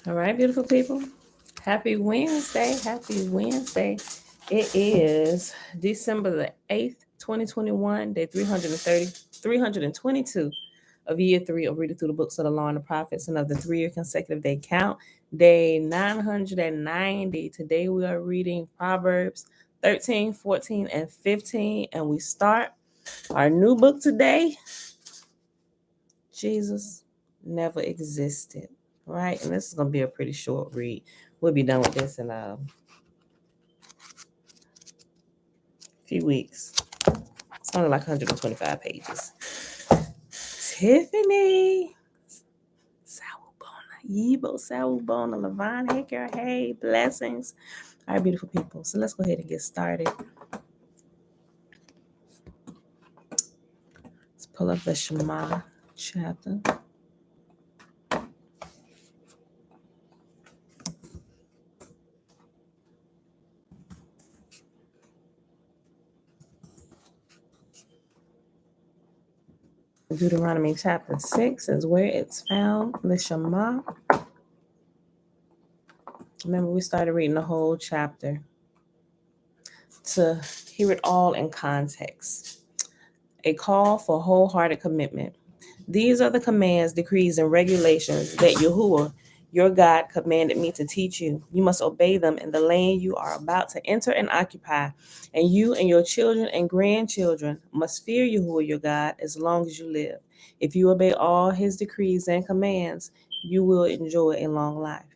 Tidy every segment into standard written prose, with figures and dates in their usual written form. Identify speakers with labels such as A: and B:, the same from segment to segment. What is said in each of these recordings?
A: All right, beautiful people. Happy Wednesday. Happy Wednesday. It is December the 8th, 2021, day 322 of year 3 of reading through the books of the law and the prophets and of the 3-year consecutive day count. Day 990. Today we are reading Proverbs 13, 14, and 15. And we start our new book today. Jesus never existed. Right? And this is going to be a pretty short read. We'll be done with this in a few weeks. It's only like 125 pages. Tiffany, Sawubona, Yibo, Sawubona, Levon, hey girl, hey, blessings. All right, beautiful people. So let's go ahead and get started. Let's pull up the Shema chapter. Deuteronomy chapter 6 is where it's found, the Shema. Remember, we started reading the whole chapter to hear it all in context. A call for wholehearted commitment. These are the commands, decrees, and regulations that Yahuwah, your God, commanded me to teach you. You must obey them in the land you are about to enter and occupy, and you and your children and grandchildren must fear Yahuwah, your God, as long as you live. If you obey all his decrees and commands, you will enjoy a long life.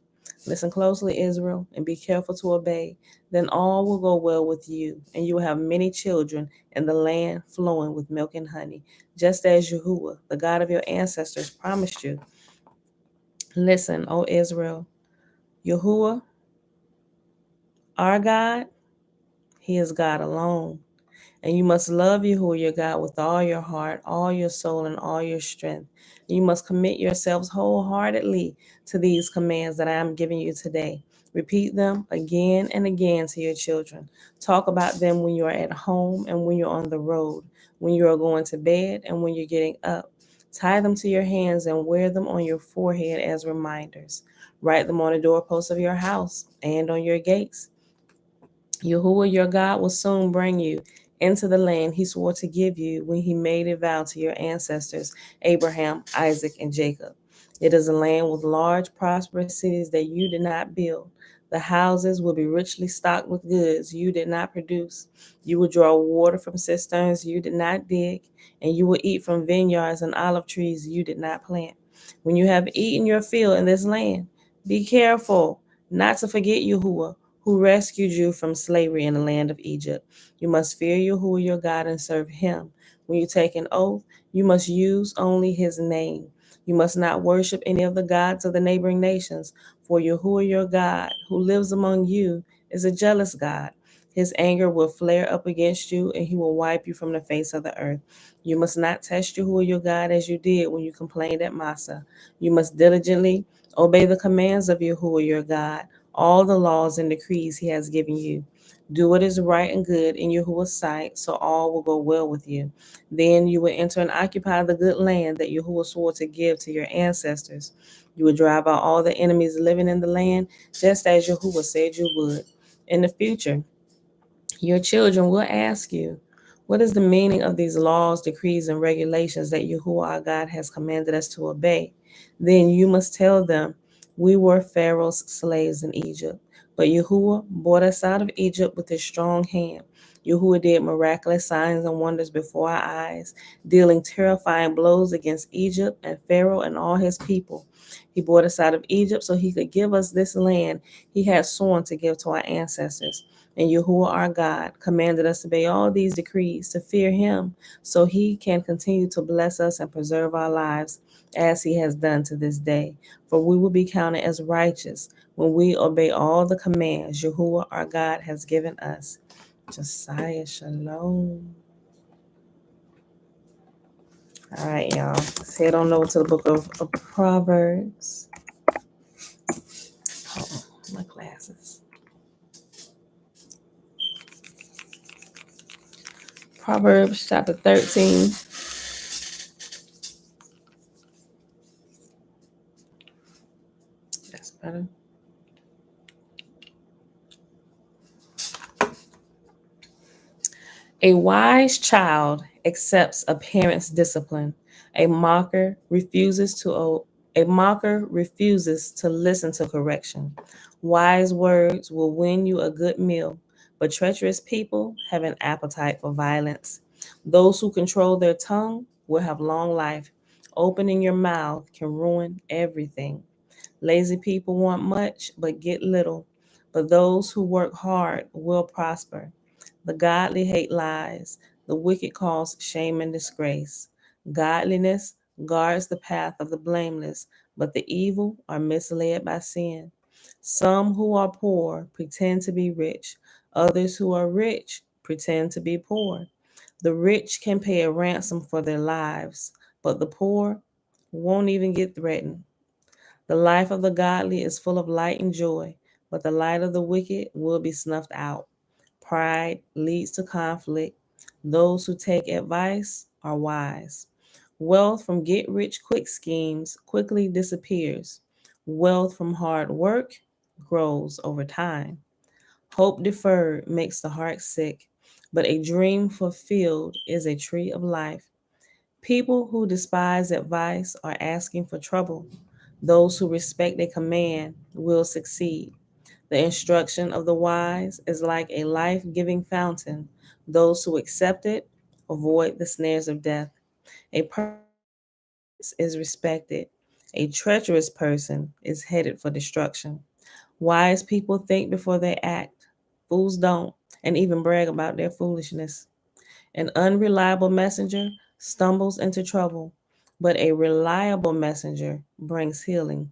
A: Listen closely, Israel, and be careful to obey. Then all will go well with you, and you will have many children in the land flowing with milk and honey, just as Yahuwah, the God of your ancestors, promised you. Listen, O Israel, Yahuwah, our God, he is God alone. And you must love Yahuwah, your God, with all your heart, all your soul, and all your strength. You must commit yourselves wholeheartedly to these commands that I am giving you today. Repeat them again and again to your children. Talk about them when you are at home and when you're on the road, when you are going to bed and when you're getting up. Tie them to your hands and wear them on your forehead as reminders. Write them on the doorposts of your house and on your gates. Yahuwah, your God, will soon bring you into the land he swore to give you when he made a vow to your ancestors, Abraham, Isaac, and Jacob. It is a land with large, prosperous cities that you did not build. The houses will be richly stocked with goods you did not produce. You will draw water from cisterns you did not dig, and you will eat from vineyards and olive trees you did not plant. When you have eaten your fill in this land, be careful not to forget Yahuwah, who rescued you from slavery in the land of Egypt. You must fear Yahuwah your God and serve him. When you take an oath, you must use only his name. You must not worship any of the gods of the neighboring nations, for Yahuwah your God, who lives among you, is a jealous God. His anger will flare up against you, and he will wipe you from the face of the earth. You must not test Yahuwah your God as you did when you complained at Massa. You must diligently obey the commands of Yahuwah your God, all the laws and decrees he has given you. Do what is right and good in Yahuwah's sight, so all will go well with you. Then you will enter and occupy the good land that Yahuwah swore to give to your ancestors. You will drive out all the enemies living in the land, just as Yahuwah said you would. In the future, your children will ask you, what is the meaning of these laws, decrees, and regulations that Yahuwah our God has commanded us to obey? Then you must tell them, we were Pharaoh's slaves in Egypt, but Yahuwah brought us out of Egypt with his strong hand. Yahuwah did miraculous signs and wonders before our eyes, dealing terrifying blows against Egypt and Pharaoh and all his people. He brought us out of Egypt so he could give us this land he had sworn to give to our ancestors. And Yahuwah our God commanded us to obey all these decrees, to fear him, so he can continue to bless us and preserve our lives as he has done to this day. For we will be counted as righteous when we obey all the commands Yahuwah our God has given us. Josiah, shalom. All right, y'all. Let's head on over to the book of Proverbs. Oh, my glasses. Proverbs chapter 13. That's better. A wise child accepts a parent's discipline. A mocker refuses to a mocker refuses to listen to correction. Wise words will win you a good meal, but treacherous people have an appetite for violence. Those who control their tongue will have long life. Opening your mouth can ruin everything. Lazy people want much but get little, but those who work hard will prosper. The godly hate lies, the wicked cause shame and disgrace. Godliness guards the path of the blameless, but the evil are misled by sin. Some who are poor pretend to be rich, others who are rich pretend to be poor. The rich can pay a ransom for their lives, but the poor won't even get threatened. The life of the godly is full of light and joy, but the light of the wicked will be snuffed out. Pride leads to conflict. Those who take advice are wise. Wealth from get rich quick schemes quickly disappears. Wealth from hard work grows over time. Hope deferred makes the heart sick, but a dream fulfilled is a tree of life. People who despise advice are asking for trouble. Those who respect a command will succeed. The instruction of the wise is like a life giving fountain. Those who accept it avoid the snares of death. A person who listens is respected. A treacherous person is headed for destruction. Wise people think before they act. Fools don't, and even brag about their foolishness. An unreliable messenger stumbles into trouble, but a reliable messenger brings healing.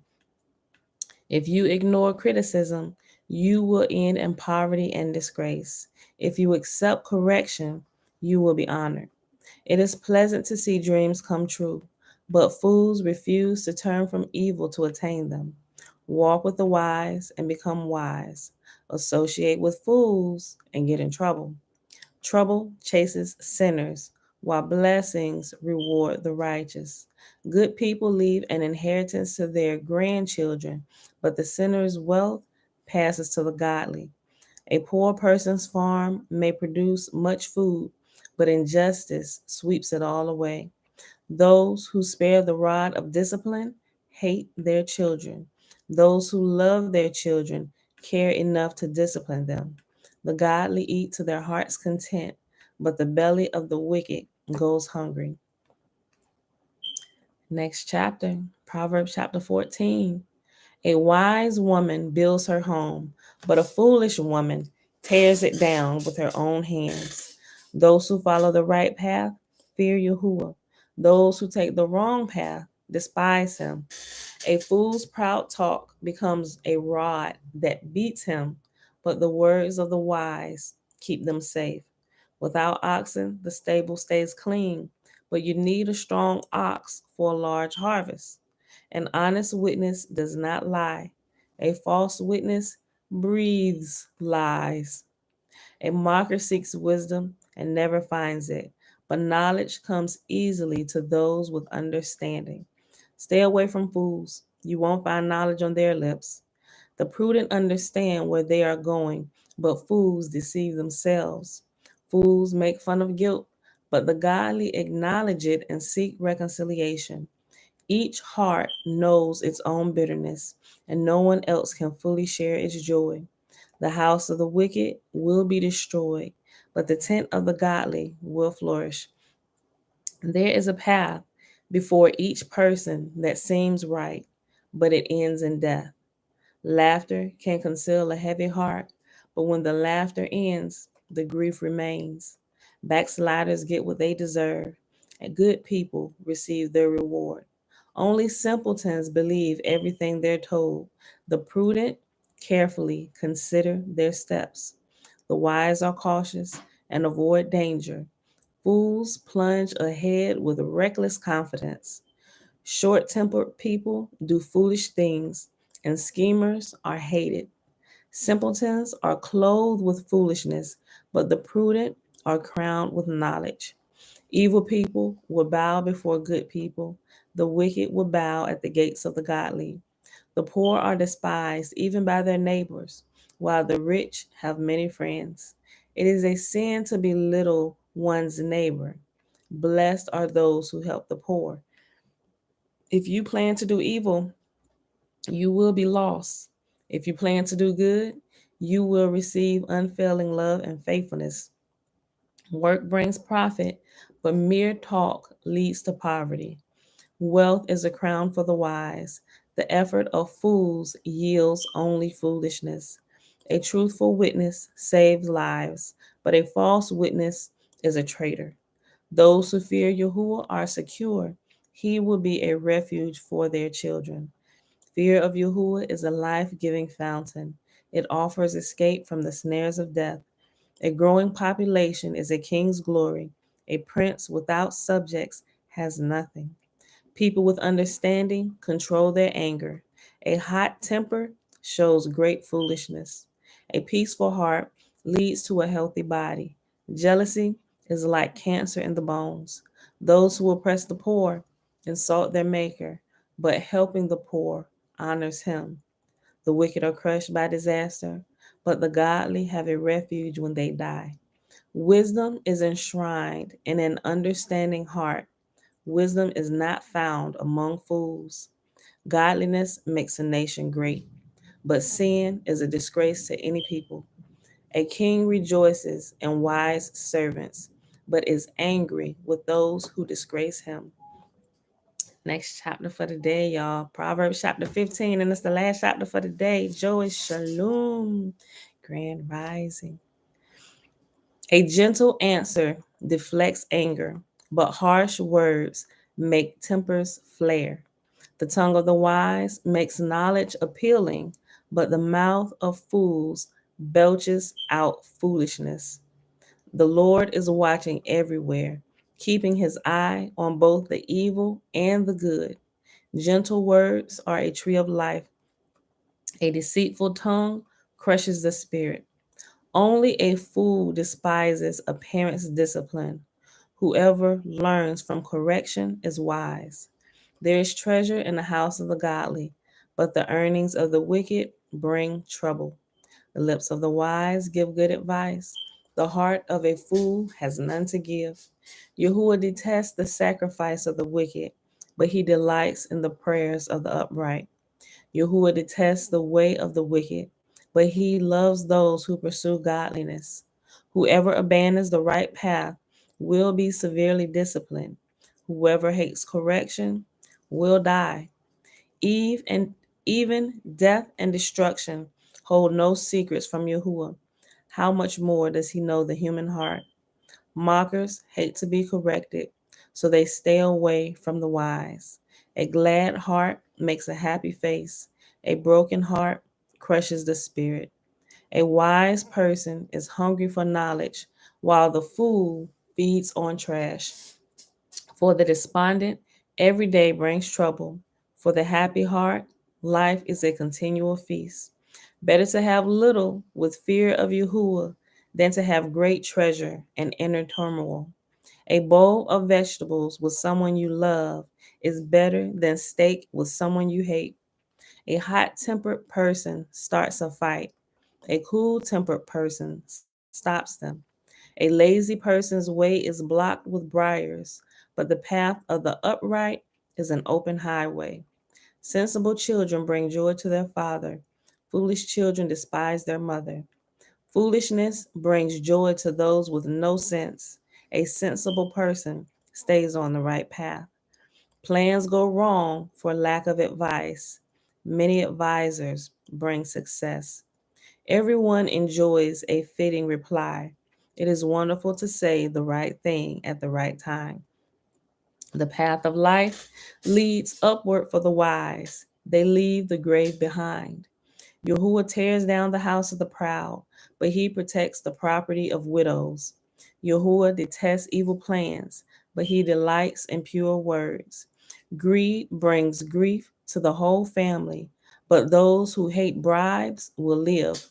A: If you ignore criticism, you will end in poverty and disgrace. If you accept correction, you will be honored. It is pleasant to see dreams come true, but fools refuse to turn from evil to attain them. Walk with the wise and become wise. Associate with fools and get in trouble. Trouble chases sinners, while blessings reward the righteous. Good people leave an inheritance to their grandchildren, but the sinner's wealth passes to the godly. A poor person's farm may produce much food, but injustice sweeps it all away. Those who spare the rod of discipline hate their children. Those who love their children care enough to discipline them. The godly eat to their heart's content, but the belly of the wicked goes hungry. Next chapter, Proverbs chapter 14. A wise woman builds her home, but a foolish woman tears it down with her own hands. Those who follow the right path fear Yahuwah. Those who take the wrong path despise him. A fool's proud talk becomes a rod that beats him, but the words of the wise keep them safe. Without oxen, the stable stays clean, but you need a strong ox for a large harvest. An honest witness does not lie. A false witness breathes lies. A mocker seeks wisdom and never finds it, but knowledge comes easily to those with understanding. Stay away from fools. You won't find knowledge on their lips. The prudent understand where they are going, but fools deceive themselves. Fools make fun of guilt, but the godly acknowledge it and seek reconciliation. Each heart knows its own bitterness, and no one else can fully share its joy. The house of the wicked will be destroyed, but the tent of the godly will flourish. There is a path before each person that seems right, but it ends in death. Laughter can conceal a heavy heart, but when the laughter ends, the grief remains. Backsliders get what they deserve, and good people receive their reward. Only simpletons believe everything they're told. The prudent carefully consider their steps. The wise are cautious and avoid danger. Fools plunge ahead with reckless confidence. Short tempered people do foolish things, and schemers are hated. Simpletons are clothed with foolishness, but the prudent are crowned with knowledge. Evil people will bow before good people, the wicked will bow at the gates of the godly. The poor are despised even by their neighbors, while the rich have many friends. It is a sin to belittle one's neighbor. Blessed are those who help the poor. If you plan to do evil, you will be lost. If you plan to do good, you will receive unfailing love and faithfulness. Work brings profit, but mere talk leads to poverty. Wealth is a crown for the wise. The effort of fools yields only foolishness. A truthful witness saves lives, but a false witness is a traitor. Those who fear Yahuwah are secure. He will be a refuge for their children. Fear of Yahuwah is a life-giving fountain. It offers escape from the snares of death. A growing population is a king's glory. A prince without subjects has nothing. People with understanding control their anger. A hot temper shows great foolishness. A peaceful heart leads to a healthy body. Jealousy is like cancer in the bones. Those who oppress the poor insult their maker, but helping the poor honors him. The wicked are crushed by disaster, but the godly have a refuge when they die. Wisdom is enshrined in an understanding heart. Wisdom is not found among fools. Godliness makes a nation great, but sin is a disgrace to any people. A king rejoices in wise servants, but is angry with those who disgrace him. Next chapter for the day, y'all. Proverbs chapter 15, and it's the last chapter for the day. Joy Shalom, grand rising. A gentle answer deflects anger, but harsh words make tempers flare. The tongue of the wise makes knowledge appealing, but the mouth of fools belches out foolishness. The Lord is watching everywhere, keeping his eye on both the evil and the good. Gentle words are a tree of life. A deceitful tongue crushes the spirit. Only a fool despises a parent's discipline. Whoever learns from correction is wise. There is treasure in the house of the godly, but the earnings of the wicked bring trouble. The lips of the wise give good advice. The heart of a fool has none to give. Yahuwah detests the sacrifice of the wicked, but he delights in the prayers of the upright. Yahuwah detests the way of the wicked, but he loves those who pursue godliness. Whoever abandons the right path will be severely disciplined. Whoever hates correction will die. Eve and even death and destruction hold no secrets from Yahuwah. How much more does he know the human heart? Mockers hate to be corrected, so they stay away from the wise. A glad heart makes a happy face. A broken heart crushes the spirit. A wise person is hungry for knowledge, while the fool feeds on trash. For the despondent, every day brings trouble. For the happy heart, life is a continual feast. Better to have little with fear of Yahuwah than to have great treasure and inner turmoil. A bowl of vegetables with someone you love is better than steak with someone you hate. A hot-tempered person starts a fight. A cool-tempered person stops them. A lazy person's way is blocked with briars, but the path of the upright is an open highway. Sensible children bring joy to their father. Foolish children despise their mother. Foolishness brings joy to those with no sense. A sensible person stays on the right path. Plans go wrong for lack of advice. Many advisors bring success. Everyone enjoys a fitting reply. It is wonderful to say the right thing at the right time. The path of life leads upward for the wise. They leave the grave behind. Yahuwah tears down the house of the proud, but he protects the property of widows. Yahuwah detests evil plans, but he delights in pure words. Greed brings grief to the whole family, but those who hate bribes will live.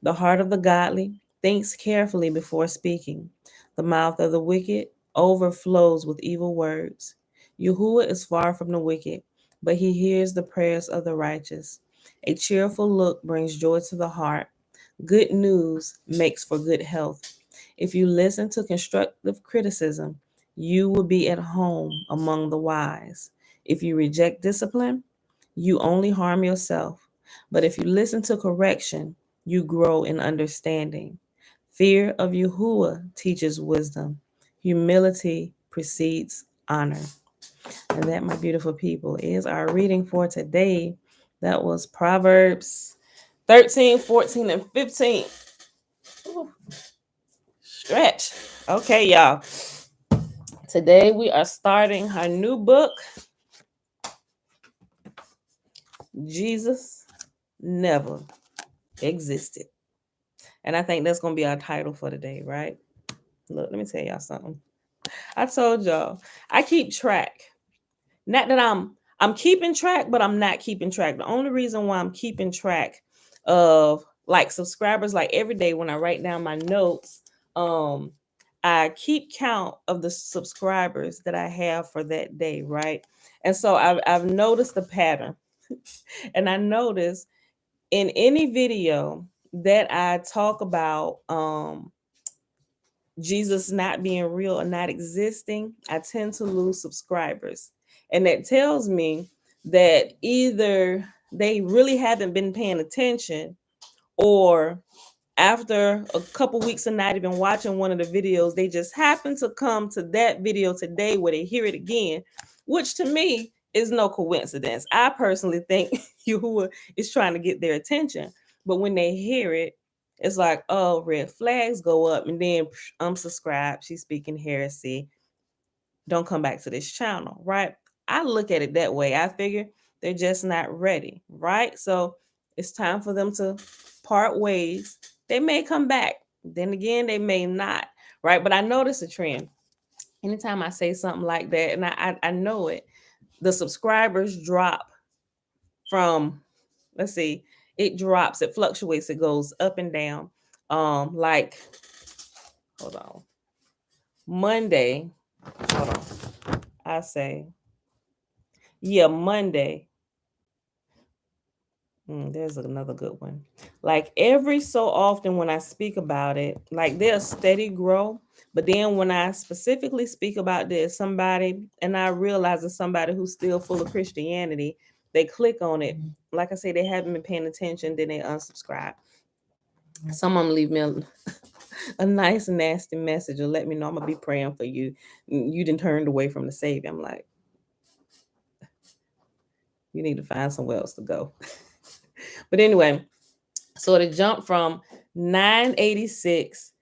A: The heart of the godly thinks carefully before speaking. The mouth of the wicked overflows with evil words. Yahuwah is far from the wicked, but he hears the prayers of the righteous. A cheerful look brings joy to the heart. Good news makes for good health. If you listen to constructive criticism, you will be at home among the wise. If you reject discipline, you only harm yourself. But if you listen to correction, you grow in understanding. Fear of Yahuwah teaches wisdom. Humility precedes honor. And that, my beautiful people, is our reading for today. That was Proverbs 13, 14, and 15. Ooh, stretch. Okay, y'all. Today we are starting our new book, Jesus Never Existed. And I think that's going to be our title for today, right? Look, let me tell y'all something. I told y'all, I keep track. Not that I'm keeping track, but I'm not keeping track. The only reason why I'm keeping track of like subscribers, like every day when I write down my notes, I keep count of the subscribers that I have for that day, right? And so I've noticed the pattern. And I noticed in any video that I talk about Jesus not being real or not existing, I tend to lose subscribers. And that tells me that either they really haven't been paying attention, or after a couple weeks of not even watching one of the videos, they just happen to come to that video today where they hear it again, which to me is no coincidence. I personally think Yahuwah is trying to get their attention. But when they hear it, it's like, oh, red flags go up, and then unsubscribe. She's speaking heresy. Don't come back to this channel, right? I look at it that way. I figure they're just not ready, right? So it's time for them to part ways. They may come back. Then again, they may not, right? But I notice a trend. Anytime I say something like that, and I know it, the subscribers drop from, let's see, it drops, it fluctuates, it goes up and down. Like, hold on. Monday, hold on. I say, yeah, Monday. There's another good one. Like every so often when I speak about it, like there's steady grow. But then when I specifically speak about this, somebody, and I realize it's somebody who's still full of Christianity, they click on it. Like I say, they haven't been paying attention, then they unsubscribe. Some of them leave me a nice nasty message or let me know I'm gonna be praying for you. You didn't turned away from the Savior. I'm like, you need to find somewhere else to go. But anyway, so to jump from 986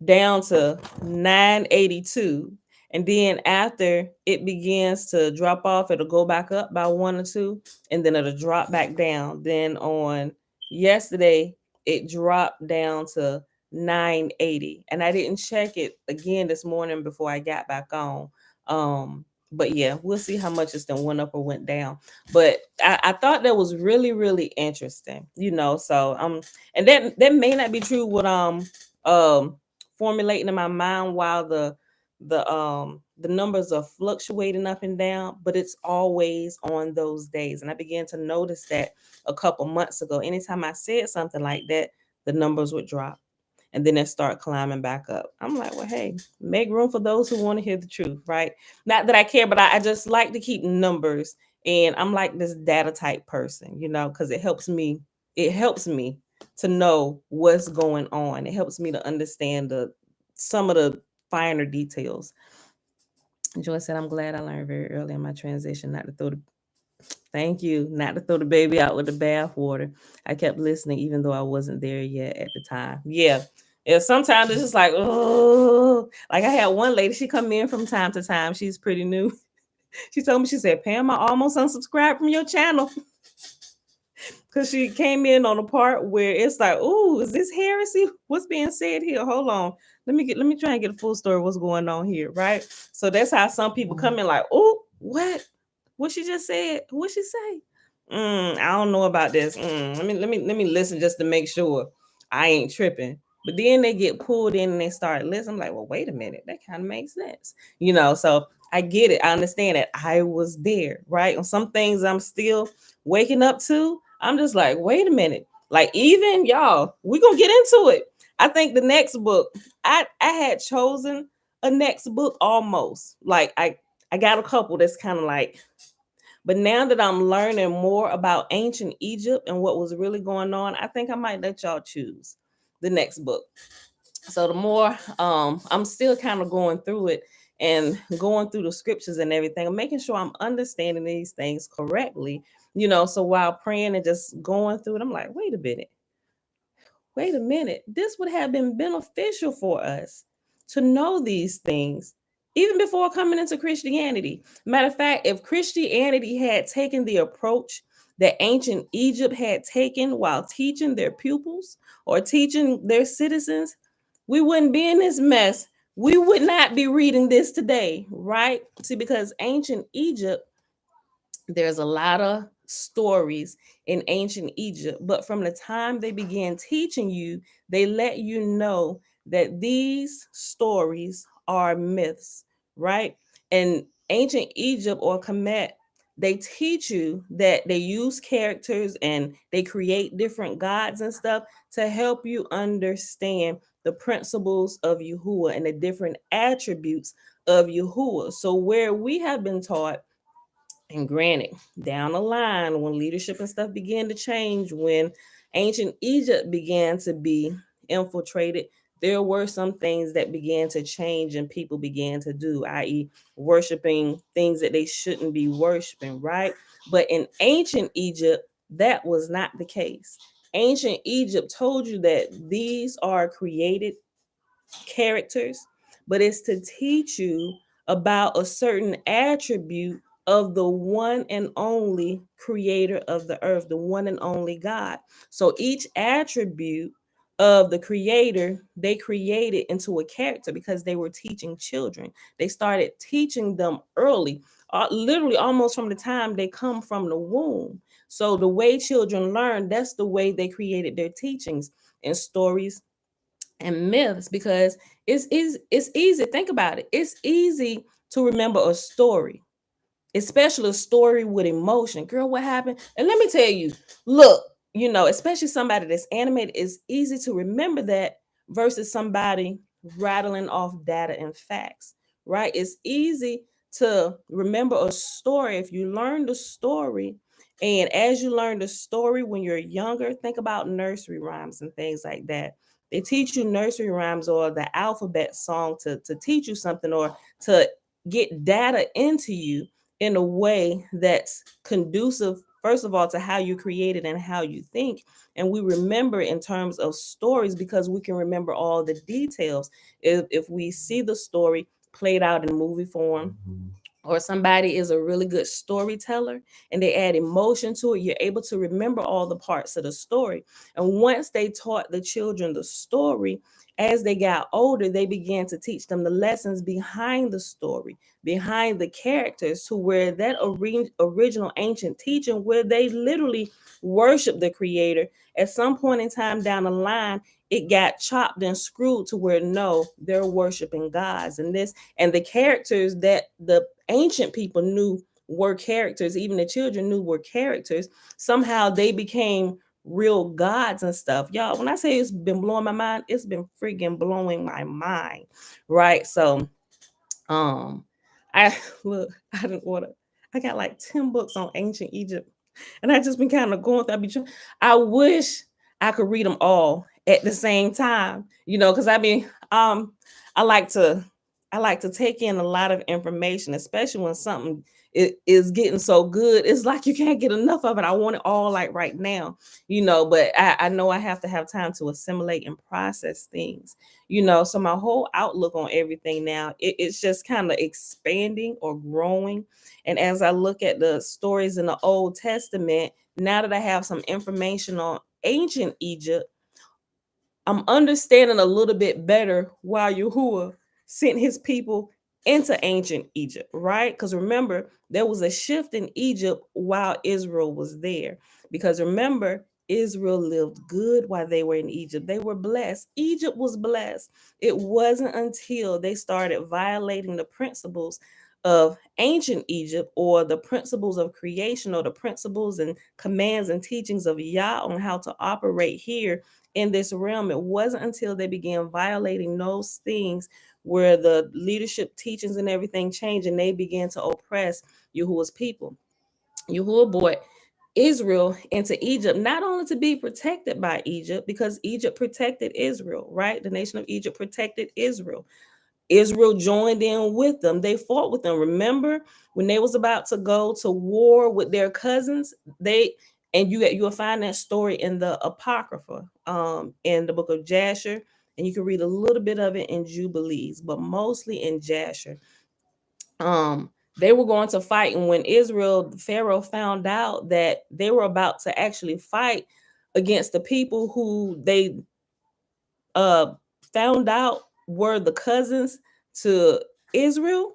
A: down to 982, and then after it begins to drop off, it'll go back up by 1 or 2, and then it'll drop back down. Then on yesterday, it dropped down to 980, and I didn't check it again this morning before I got back on. But yeah, we'll see how much it's then went up or went down. But I thought that was really, really interesting, So and that may not be true what formulating in my mind while the numbers are fluctuating up and down, but it's always on those days. And I began to notice that a couple months ago. Anytime I said something like that, the numbers would drop and then it start climbing back up. I'm like, well, hey, make room for those who want to hear the truth, right? Not that I care, but I just like to keep numbers, and I'm like this data type person, because it helps me to know what's going on. It helps me to understand some of the finer details. Joy said, I'm glad I learned very early in my transition not to throw the baby out with the bathwater. I kept listening even though I wasn't there yet at the time. Yeah. Sometimes it's just like, oh, like I had one lady, she come in from time to time. She's pretty new. She told me, she said, Pam, I almost unsubscribed from your channel. Because she came in on a part where it's like, oh, is this heresy? What's being said here? Hold on. Let me try and get a full story of what's going on here, right? So that's how some people come in like, oh, what? What she just said? What she say? I don't know about this. Let me listen just to make sure I ain't tripping. But then they get pulled in and they start listening. I'm like, well, wait a minute. That kind of makes sense. So I get it. I understand that I was there, right? On some things I'm still waking up to. I'm just like, wait a minute. Like, even y'all, we're going to get into it. I think the next book, I had chosen a next book almost. Like I got a couple that's kind of like, but now that I'm learning more about ancient Egypt and what was really going on, I think I might let y'all choose the next book. So the more I'm still kind of going through it and going through the scriptures and everything, I'm making sure I'm understanding these things correctly, so while praying and just going through it, I'm like, wait a minute, this would have been beneficial for us to know these things even before coming into Christianity. Matter of fact, if Christianity had taken the approach that ancient Egypt had taken while teaching their pupils or teaching their citizens, we wouldn't be in this mess. We would not be reading this today, right? See, because ancient Egypt, there's a lot of stories in ancient Egypt, but from the time they began teaching you, they let you know that these stories are myths, right? And ancient Egypt or Kemet, they teach you that they use characters and they create different gods and stuff to help you understand the principles of Yahuwah and the different attributes of Yahuwah. So where we have been taught, and granted, down the line, when leadership and stuff began to change, when ancient Egypt began to be infiltrated, there were some things that began to change and people began to do, i.e., worshiping things that they shouldn't be worshiping, right? But in ancient Egypt, that was not the case. Ancient Egypt told you that these are created characters, but it's to teach you about a certain attribute of the one and only creator of the earth, the one and only God. So each attribute of the creator, they created into a character because they were teaching children. They started teaching them early, literally almost from the time they come from the womb. So the way children learn, that's the way they created their teachings and stories and myths, because it's easy. Think about it. It's easy to remember a story, especially a story with emotion. Girl, what happened? And let me tell you, look, especially somebody that's animated, it's easy to remember that versus somebody rattling off data and facts, right? It's easy to remember a story if you learn the story. And as you learn the story when you're younger, think about nursery rhymes and things like that. They teach you nursery rhymes or the alphabet song to teach you something or to get data into you in a way that's conducive, first of all, to how you created and how you think. And we remember in terms of stories because we can remember all the details. If we see the story played out in movie form, or somebody is a really good storyteller and they add emotion to it, you're able to remember all the parts of the story. And once they taught the children the story, as they got older, they began to teach them the lessons behind the story, behind the characters, to where that original ancient teaching, where they literally worship the creator, at some point in time down the line, it got chopped and screwed to where no, they're worshiping gods. And the characters that the ancient people knew were characters, even the children knew were characters, somehow they became real gods and stuff. Y'all, when I say it's been blowing my mind, it's been freaking blowing my mind, right? So I look, I didn't order, I got like 10 books on ancient Egypt, and I just been kind of going through. I wish I could read them all at the same time, because I like to take in a lot of information, especially when something is getting so good. It's like you can't get enough of it. I want it all like right now, but I know I have to have time to assimilate and process things, so my whole outlook on everything now, it's just kind of expanding or growing. And as I look at the stories in the Old Testament, now that I have some information on ancient Egypt, I'm understanding a little bit better why Yahuwah sent his people into ancient Egypt, right? Because remember, there was a shift in Egypt while Israel was there. Because remember, Israel lived good while they were in Egypt. They were blessed. Egypt was blessed. It wasn't until they started violating the principles of ancient Egypt, or the principles of creation, or the principles and commands and teachings of Yah on how to operate here in this realm, it wasn't until they began violating those things where the leadership teachings and everything changed, and they began to oppress Yahuwah's people. Yahuwah brought Israel into Egypt, not only to be protected by Egypt, because Egypt protected Israel, right? The nation of Egypt protected Israel. Israel joined in with them. They fought with them. Remember when they was about to go to war with their cousins? You'll find that story in the Apocrypha, in the book of Jasher, and you can read a little bit of it in Jubilees, but mostly in Jasher. They were going to fight, and when Pharaoh found out that they were about to actually fight against the people who they found out were the cousins to Israel,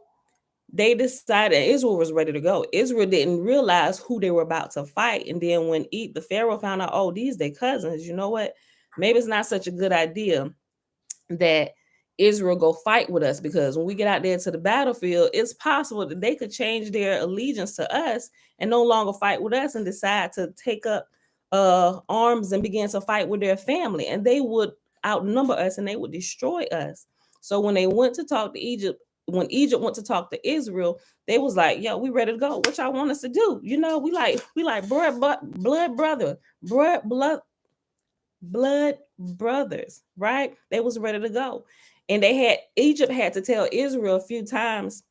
A: they decided Israel was ready to go. Israel didn't realize who they were about to fight. And then when the Pharaoh found out, oh, these they cousins, you know what? Maybe it's not such a good idea that Israel go fight with us, because when we get out there to the battlefield, it's possible that they could change their allegiance to us and no longer fight with us and decide to take up arms and begin to fight with their family, and they would outnumber us and they would destroy us. So when they went to talk to Egypt, when Egypt went to talk to Israel, they was like, yo, we ready to go. What y'all want us to do? You know, we like blood brother, blood brothers, right? They was ready to go. And Egypt had to tell Israel a few times,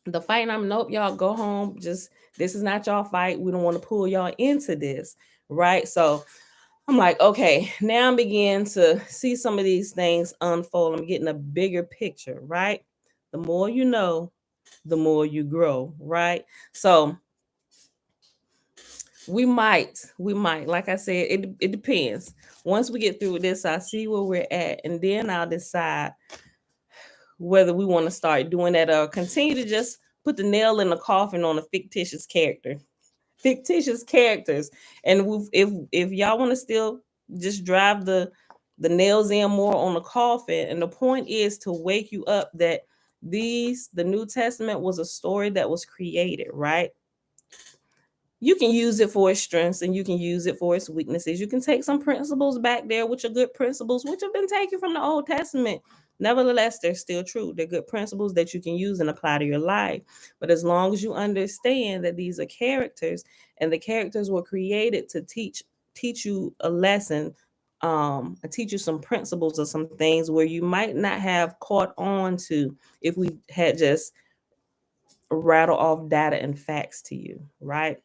A: the fight, nope, y'all go home. Just, this is not y'all fight. We don't want to pull y'all into this, right? So I'm like, okay, now I'm beginning to see some of these things unfold. I'm getting a bigger picture, right? The more you know, the more you grow, right? So we might, like I said, it depends. Once we get through this, I'll see where we're at, and then I'll decide whether we want to start doing that or continue to just put the nail in the coffin on a fictitious characters. And if y'all want to still just drive the nails in more on the coffin, and the point is to wake you up that the New Testament was a story that was created, right? You can use it for its strengths and you can use it for its weaknesses. You can take some principles back there, which are good principles, which have been taken from the Old Testament. Nevertheless, they're still true. They're good principles that you can use and apply to your life. But as long as you understand that these are characters, and the characters were created to teach you a lesson, teach you some principles or some things where you might not have caught on to if we had just rattle off data and facts to you, right?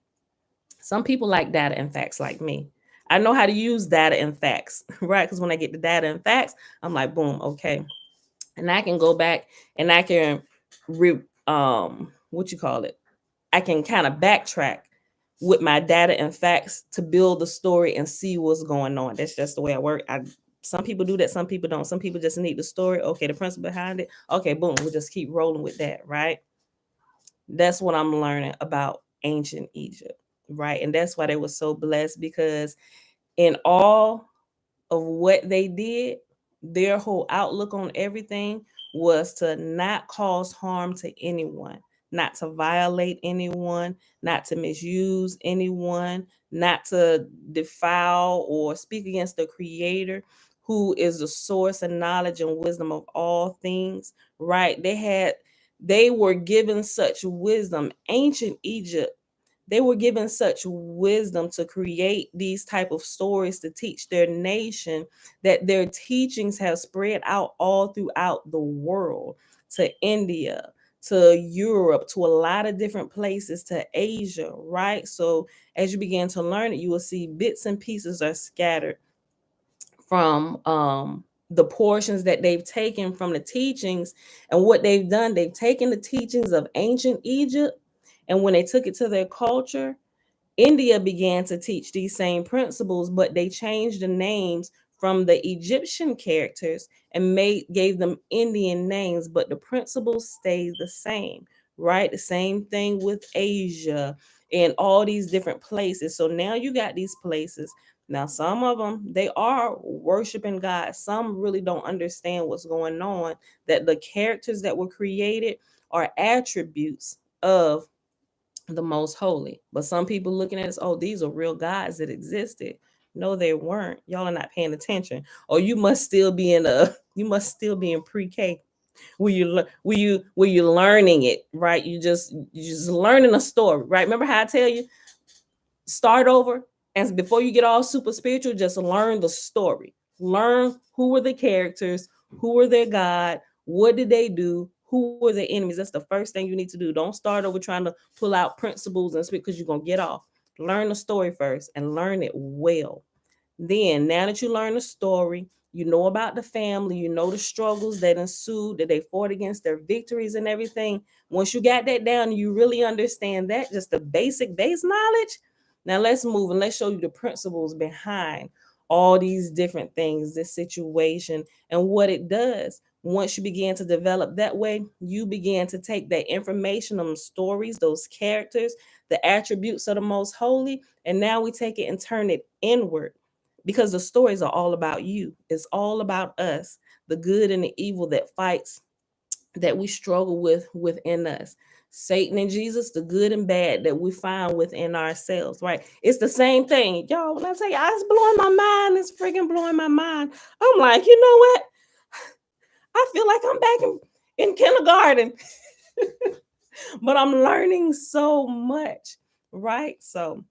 A: Some people like data and facts like me. I know how to use data and facts, right? Because when I get the data and facts, I'm like, boom, okay. And I can go back and I can I can kind of backtrack with my data and facts to build the story and see what's going on. That's just the way I work. Some people do that, some people don't. Some people just need the story. Okay, the principle behind it. Okay, boom, we'll just keep rolling with that, right? That's what I'm learning about ancient Egypt, right? And that's why they were so blessed, because in all of what they did, their whole outlook on everything was to not cause harm to anyone, not to violate anyone, not to misuse anyone, not to defile or speak against the Creator, who is the source of knowledge and wisdom of all things, right? They were given such wisdom. Ancient Egypt, they were given such wisdom to create these type of stories to teach their nation, that their teachings have spread out all throughout the world, to India, to Europe, to a lot of different places, to Asia, right? So as you begin to learn it, you will see bits and pieces are scattered from the portions that they've taken from the teachings. And what they've done, they've taken the teachings of ancient Egypt, and when they took it to their culture, India began to teach these same principles, but they changed the names from the Egyptian characters and gave them Indian names, but the principles stayed the same, right? The same thing with Asia and all these different places. So now you got these places. Now, some of them, they are worshiping God. Some really don't understand what's going on, that the characters that were created are attributes of the most holy. But some people looking at us, oh, these are real gods that existed. No, they weren't. Y'all are not paying attention. Or you must still be in pre-K where you learning it, right? You just learning a story, right? Remember how I tell you, start over, and before you get all super spiritual, just learn the story. Learn who were the characters, who were their God, what did they do, who were the enemies. That's the first thing you need to do. Don't start over trying to pull out principles and speak, because you're gonna get off. Learn the story first and learn it well. Then, now that you learn the story, you know about the family, you know the struggles that ensued, that they fought against, their victories and everything. Once you got that down, you really understand that, just the basic base knowledge. Now let's move and let's show you the principles behind all these different things, this situation, and what it does. Once you begin to develop that way, you begin to take that information, them stories, those characters, the attributes of the most holy, and now we take it and turn it inward, because the stories are all about you. It's all about us, the good and the evil that fights, that we struggle with within us. Satan and Jesus, the good and bad that we find within ourselves, right? It's the same thing. Y'all, when I tell you, it's blowing my mind, it's freaking blowing my mind. I'm like, you know what? I feel like I'm back in kindergarten, but I'm learning so much, right? So,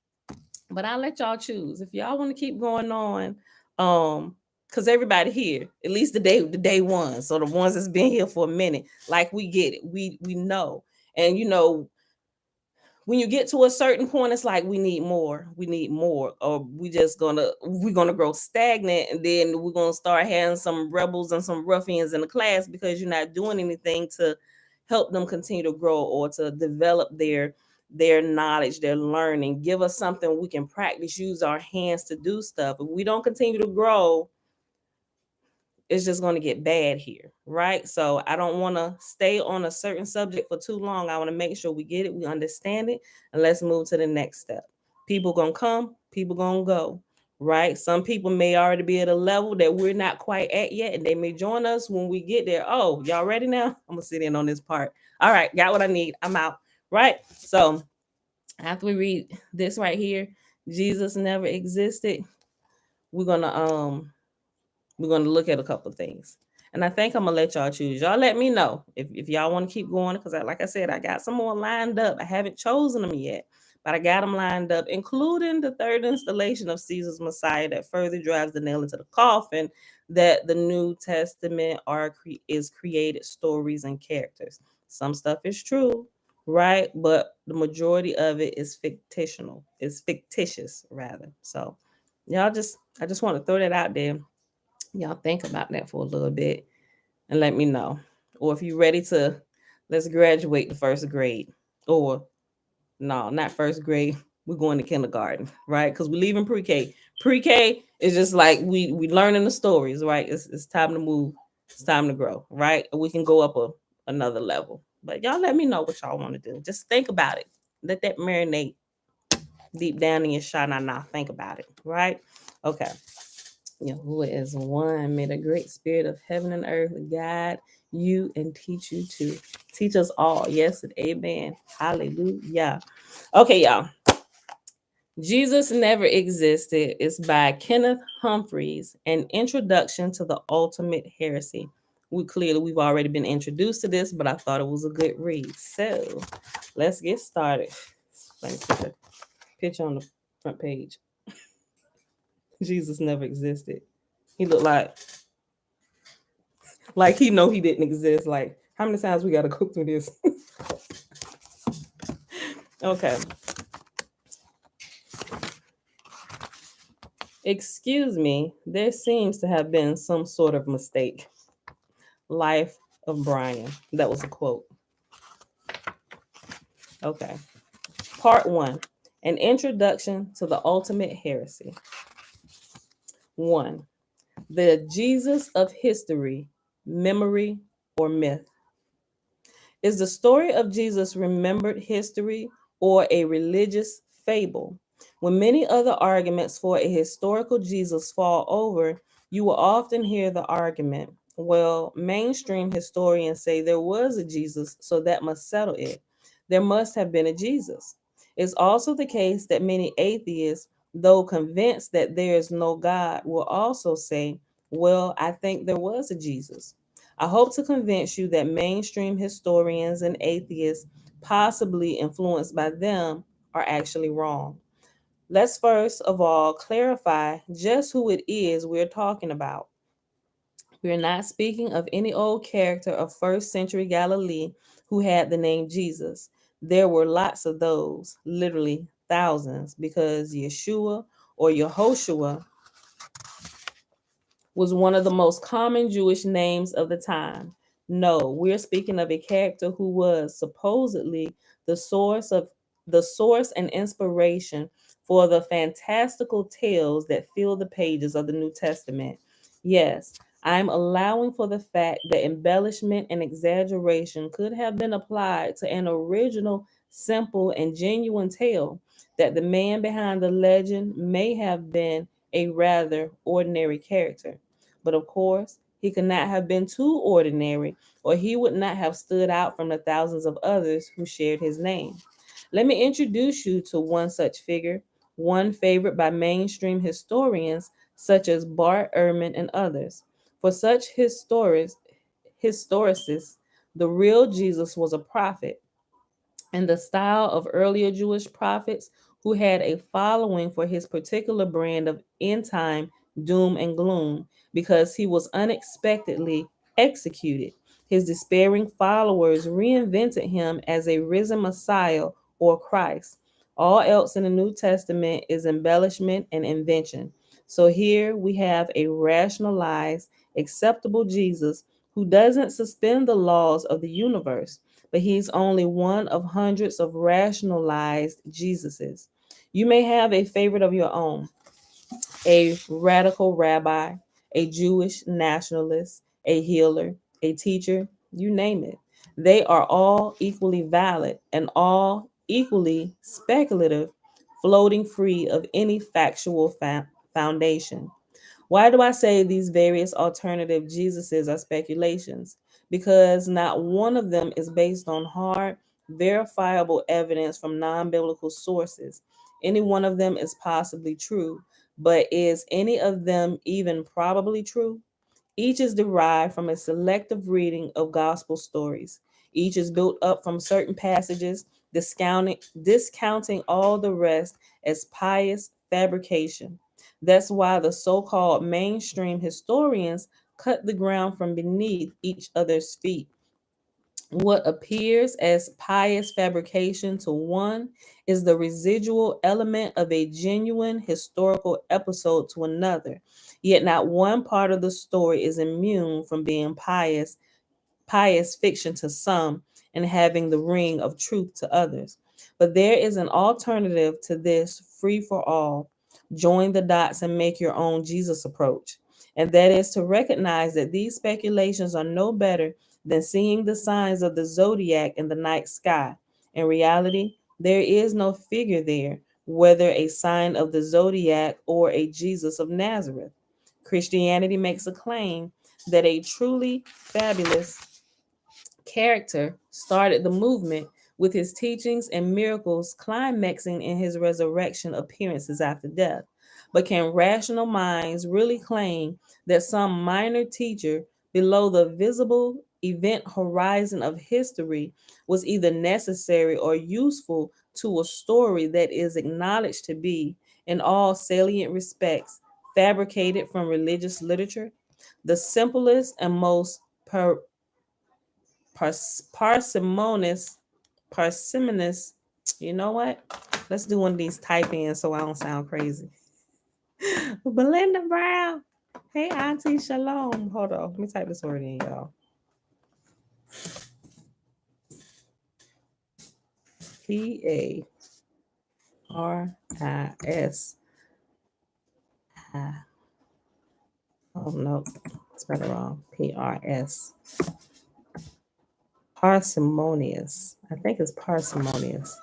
A: but I'll let y'all choose if y'all want to keep going on. Because everybody here, at least the day one, so the ones that's been here for a minute, like, we get it, we know. And when you get to a certain point, it's like we need more, or we're gonna grow stagnant, and then we're gonna start having some rebels and some ruffians in the class, because you're not doing anything to help them continue to grow or to develop their knowledge, their learning. Give us something we can practice, use our hands to do stuff. If we don't continue to grow, it's just going to get bad here, right? So I don't want to stay on a certain subject for too long. I want to make sure we get it, we understand it, and let's move to the next step. People going to come, people going to go, right? Some people may already be at a level that we're not quite at yet, and they may join us when we get there. Oh, y'all ready now? I'm going to sit in on this part. All right, got what I need. I'm out, right? So after we read this right here, Jesus never existed, we're going to look at a couple of things. And I think I'm gonna let y'all choose. Y'all let me know if y'all want to keep going, because like I said, I got some more lined up. I haven't chosen them yet, but I got them lined up, including the third installation of Caesar's Messiah that further drives the nail into the coffin, that the New Testament is created stories and characters. Some stuff is true, right? But the majority of it is fictional. It's fictitious, rather. So I just want to throw that out there. Y'all think about that for a little bit and let me know. Or if you're ready to, let's graduate to first grade. Or no, not first grade. We're going to kindergarten, right? Because we're leaving pre-K. Pre-K is just like we learning the stories, right? It's time to move. It's time to grow, right? We can go up another level. But y'all let me know what y'all want to do. Just think about it. Let that marinate deep down in your shana. Now think about it, right? Okay. Who is one? May the great spirit of heaven and earth guide you and teach you to teach us all. Yes and amen. Hallelujah. Okay, y'all. Jesus Never Existed is by Kenneth Humphreys, an introduction to the ultimate heresy. We've already been introduced to this, but I thought it was a good read. So let's get started. Let me put a picture on the front page. Jesus never existed. He looked like he know he didn't exist. Like, how many times we got to go through this? Okay. Excuse me, there seems to have been some sort of mistake. Life of Brian. That was a quote. Okay. Part 1. An introduction to the ultimate heresy. 1. The Jesus of history, memory, or myth. Is the story of Jesus remembered history or a religious fable? When many other arguments for a historical Jesus fall over, you will often hear the argument, well, mainstream historians say there was a Jesus, so that must settle it. There must have been a Jesus. It's also the case that many atheists though convinced that there is no God, will also say, well, I think there was a Jesus. I hope to convince you that mainstream historians and atheists, possibly influenced by them, are actually wrong. Let's first of all clarify just who it is we're talking about. We're not speaking of any old character of first century Galilee who had the name Jesus. There were lots of those, literally thousands, because Yeshua or Yehoshua was one of the most common Jewish names of the time. No, we're speaking of a character who was supposedly the source and inspiration for the fantastical tales that fill the pages of the New Testament. Yes, I'm allowing for the fact that embellishment and exaggeration could have been applied to an original, simple, and genuine tale, that the man behind the legend may have been a rather ordinary character. But of course, he could not have been too ordinary, or he would not have stood out from the thousands of others who shared his name. Let me introduce you to one such figure, one favorite by mainstream historians such as Bart Ehrman and others. For such historicists, the real Jesus was a prophet in the style of earlier Jewish prophets who had a following for his particular brand of end time doom and gloom because he was unexpectedly executed. His despairing followers reinvented him as a risen Messiah or Christ. All else in the New Testament is embellishment and invention. So here we have a rationalized, acceptable Jesus who doesn't suspend the laws of the universe, but he's only one of hundreds of rationalized Jesuses. You may have a favorite of your own, a radical rabbi, a Jewish nationalist, a healer, a teacher, you name it. They are all equally valid and all equally speculative, floating free of any factual foundation. Why do I say these various alternative Jesuses are speculations? Because not one of them is based on hard, verifiable evidence from non biblical sources. Any one of them is possibly true, but is any of them even probably true? Each is derived from a selective reading of gospel stories. Each is built up from certain passages, discounting all the rest as pious fabrication. That's why the so called mainstream historians cut the ground from beneath each other's feet. What appears as pious fabrication to one is the residual element of a genuine historical episode to another. Yet not one part of the story is immune from being pious fiction to some and having the ring of truth to others. But there is an alternative to this free for all. Join the dots and make your own Jesus approach. And that is to recognize that these speculations are no better than seeing the signs of the zodiac in the night sky. In reality, there is no figure there, whether a sign of the zodiac or a Jesus of Nazareth. Christianity makes a claim that a truly fabulous character started the movement with his teachings and miracles climaxing in his resurrection appearances after death. But can rational minds really claim that some minor teacher below the visible event horizon of history was either necessary or useful to a story that is acknowledged to be, in all salient respects, fabricated from religious literature? The simplest and most parsimonious, parsimonious. You know what? Let's do one of these type ins so I don't sound crazy. Belinda Brown. Hey, Auntie Shalom. Hold on. Let me type this word in, y'all. Paris. Oh, no. Spelled it wrong. PRS. Parsimonious. I think it's parsimonious.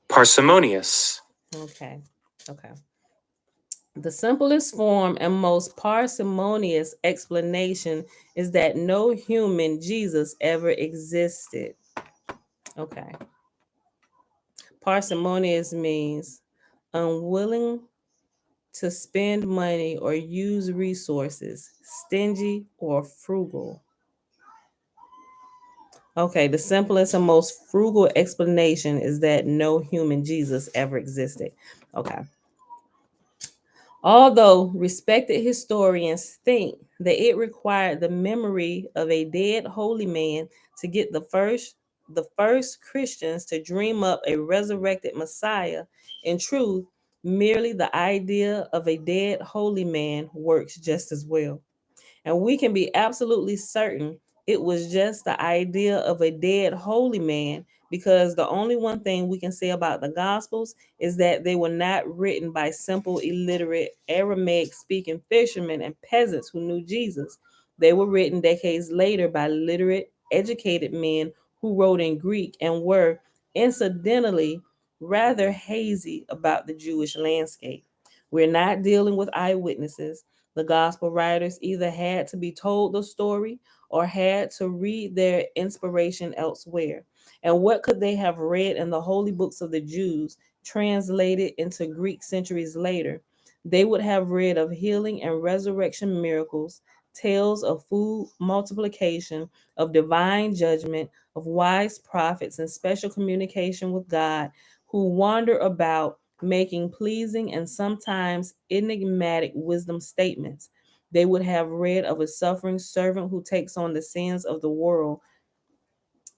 B: Parsimonious.
A: Okay. The simplest form and most parsimonious explanation is that no human Jesus ever existed. Okay. Parsimonious means unwilling to spend money or use resources, stingy or frugal. Okay, the simplest and most frugal explanation is that no human Jesus ever existed. Okay. Although respected historians think that it required the memory of a dead holy man to get the first Christians to dream up a resurrected Messiah, in truth, merely the idea of a dead holy man works just as well. And we can be absolutely certain it was just the idea of a dead holy man, because the only one thing we can say about the Gospels is that they were not written by simple, illiterate, Aramaic speaking fishermen and peasants who knew Jesus. They were written decades later by literate, educated men who wrote in Greek and were, incidentally, rather hazy about the Jewish landscape. We're not dealing with eyewitnesses. The gospel writers either had to be told the story or had to read their inspiration elsewhere. And what could they have read in the holy books of the Jews, translated into Greek centuries later? They would have read of healing and resurrection miracles, tales of food multiplication, of divine judgment, of wise prophets and special communication with God who wander about making pleasing and sometimes enigmatic wisdom statements. They would have read of a suffering servant who takes on the sins of the world,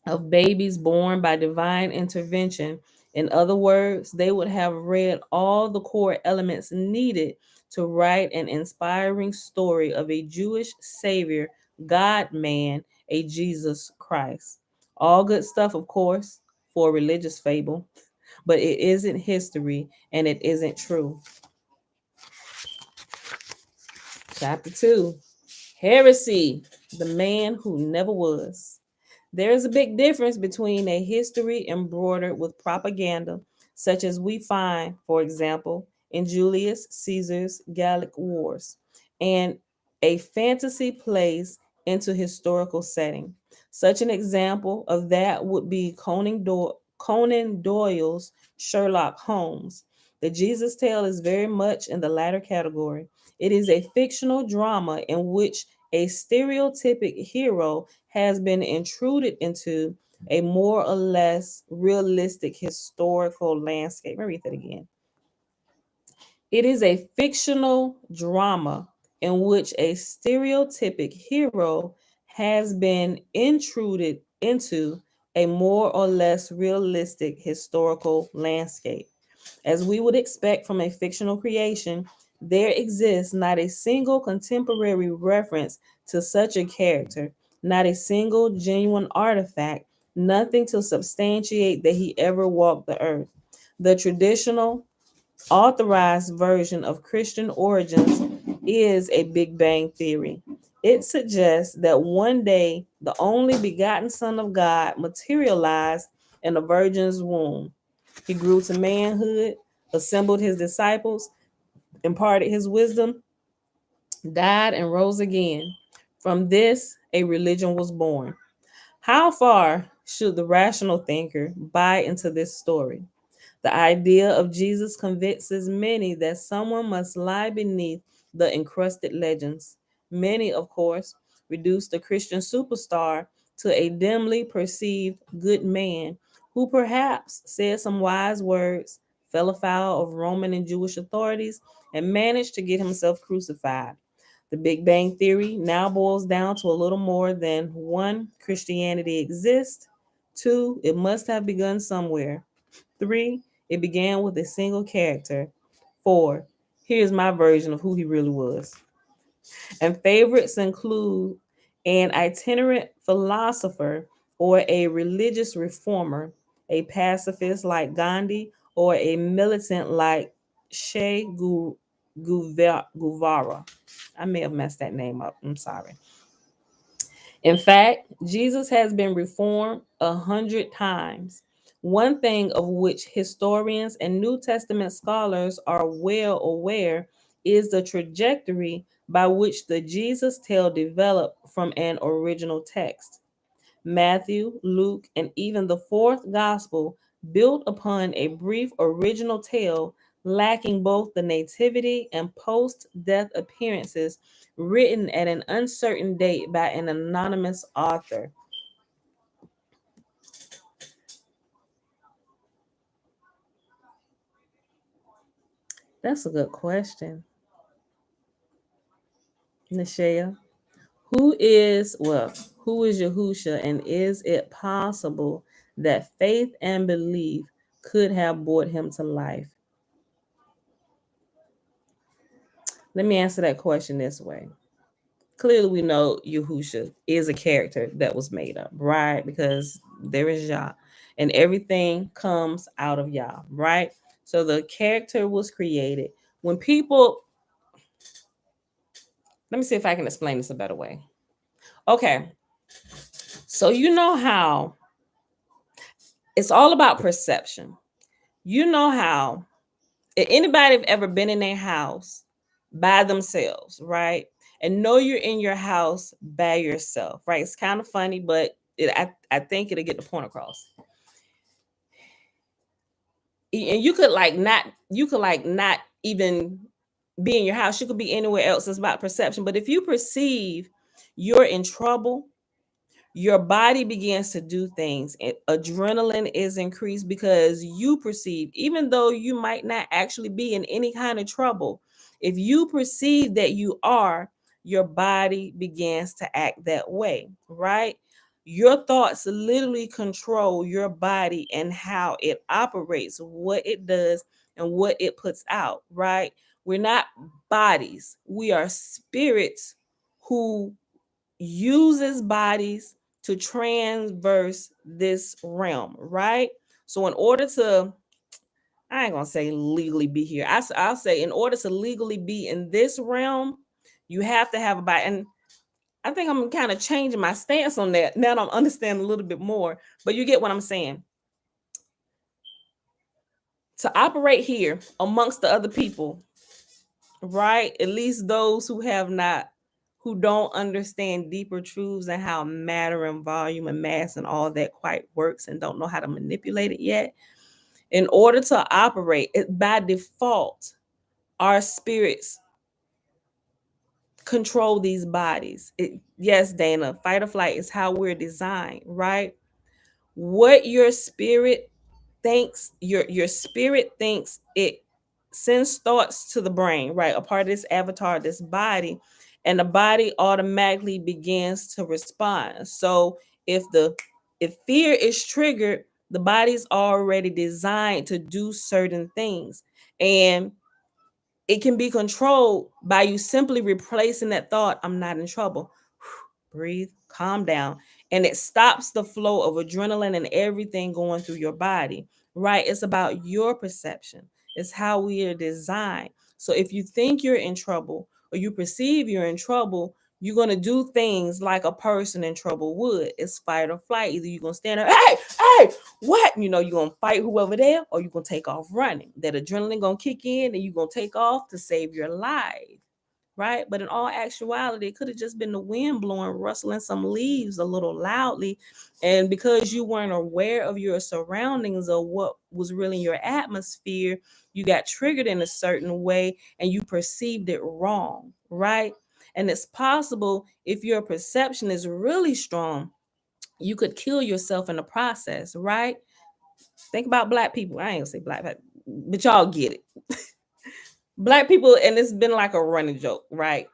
A: of babies born by divine intervention. In other words, they would have read all the core elements needed to write an inspiring story of a Jewish Savior, God man, a Jesus Christ. All good stuff, of course, for a religious fable, but it isn't history and it isn't true. Chapter 2, Heresy, the man who never was. There is a big difference between a history embroidered with propaganda, such as we find, for example, in Julius Caesar's Gallic Wars, and a fantasy placed into historical setting. Such an example of that would be Conan Doyle's Sherlock Holmes. The Jesus tale is very much in the latter category. It is a fictional drama in which a stereotypic hero has been intruded into a more or less realistic historical landscape. Let me read that again. It is a fictional drama in which a stereotypic hero has been intruded into a more or less realistic historical landscape. As we would expect from a fictional creation, there exists not a single contemporary reference to such a character, not a single genuine artifact, nothing to substantiate that he ever walked the earth. The traditional authorized version of Christian origins is a Big Bang theory. It suggests that one day the only begotten Son of God materialized in a virgin's womb. He grew to manhood, assembled his disciples, imparted his wisdom, died, and rose again. From this, a religion was born. How far should the rational thinker buy into this story? The idea of Jesus convinces many that someone must lie beneath the encrusted legends. Many, of course, reduce the Christian superstar to a dimly perceived good man who perhaps said some wise words, fell afoul of Roman and Jewish authorities, and managed to get himself crucified. The Big Bang Theory now boils down to a little more than one, Christianity exists, two, it must have begun somewhere, three, it began with a single character, four, here's my version of who he really was. And favorites include an itinerant philosopher or a religious reformer, a pacifist like Gandhi, or a militant like Guevara. I may have messed that name up. I'm sorry. In fact, Jesus has been reformed 100 times. One thing of which historians and New Testament scholars are well aware is the trajectory by which the Jesus tale developed from an original text. Matthew, Luke, and even the fourth gospel built upon a brief original tale lacking both the nativity and post-death appearances, written at an uncertain date by an anonymous author. That's a good question, Nichelle. Who is Yahusha, and is it possible that faith and belief could have brought him to life? Let me answer that question this way. Clearly, we know Yahusha is a character that was made up, right? Because there is Yah, and everything comes out of Yah, right? So the character was created. When people, let me see if I can explain this a better way. Okay, so you know how it's all about perception. You know how if anybody have ever been in their house by themselves, right? And know you're in your house by yourself, right? It's kind of funny, but I think it'll get the point across. And you could not even be in your house. You could be anywhere else. It's about perception. But if you perceive you're in trouble, your body begins to do things. Adrenaline is increased because you perceive, even though you might not actually be in any kind of trouble, if you perceive that you are, your body begins to act that way, right? Your thoughts literally control your body and how it operates, what it does, and what it puts out, right? We're not bodies, we are spirits who uses bodies to transverse this realm, right? So in order to, I ain't gonna say legally be here. I'll say in order to legally be in this realm, you have to have a body. And I think I'm kind of changing my stance on that now that I'm understanding a little bit more. But you get what I'm saying. To operate here amongst the other people, right? At least those who don't understand deeper truths and how matter and volume and mass and all that quite works and don't know how to manipulate it yet. In order to operate it by default, our spirits control these bodies. Yes, Dana, fight or flight is how we're designed, right? What your spirit thinks, your spirit thinks, it sends thoughts to the brain, right? A part of this avatar, this body, and the body automatically begins to respond. So if fear is triggered, the body's already designed to do certain things, and it can be controlled by you simply replacing that thought, I'm not in trouble. Breathe, calm down, and it stops the flow of adrenaline and everything going through your body, right? It's about your perception. It's how we are designed. So if you think you're in trouble or you perceive you're in trouble, you're going to do things like a person in trouble would. It's fight or flight. Either you're going to stand there, hey, what? You're going to fight whoever there, or you're going to take off running. That adrenaline going to kick in and you're going to take off to save your life, right? But in all actuality, it could have just been the wind blowing, rustling some leaves a little loudly. And because you weren't aware of your surroundings or what was really in your atmosphere, you got triggered in a certain way and you perceived it wrong, right? And it's possible, if your perception is really strong, you could kill yourself in the process, right? Think about Black people. I ain't gonna say Black, but y'all get it. Black people, and it's been like a running joke, right?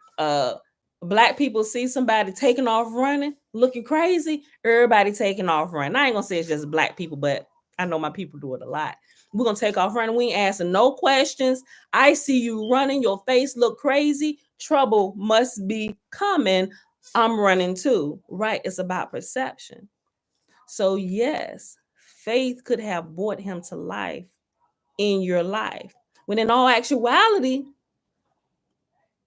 A: Black people see somebody taking off running, looking crazy, everybody taking off running. I ain't gonna say it's just Black people, but I know my people do it a lot. We're gonna take off running. We ain't asking no questions. I see you running, your face look crazy. Trouble must be coming. I'm running too, right? It's about perception. So yes, faith could have brought him to life in your life, when in all actuality,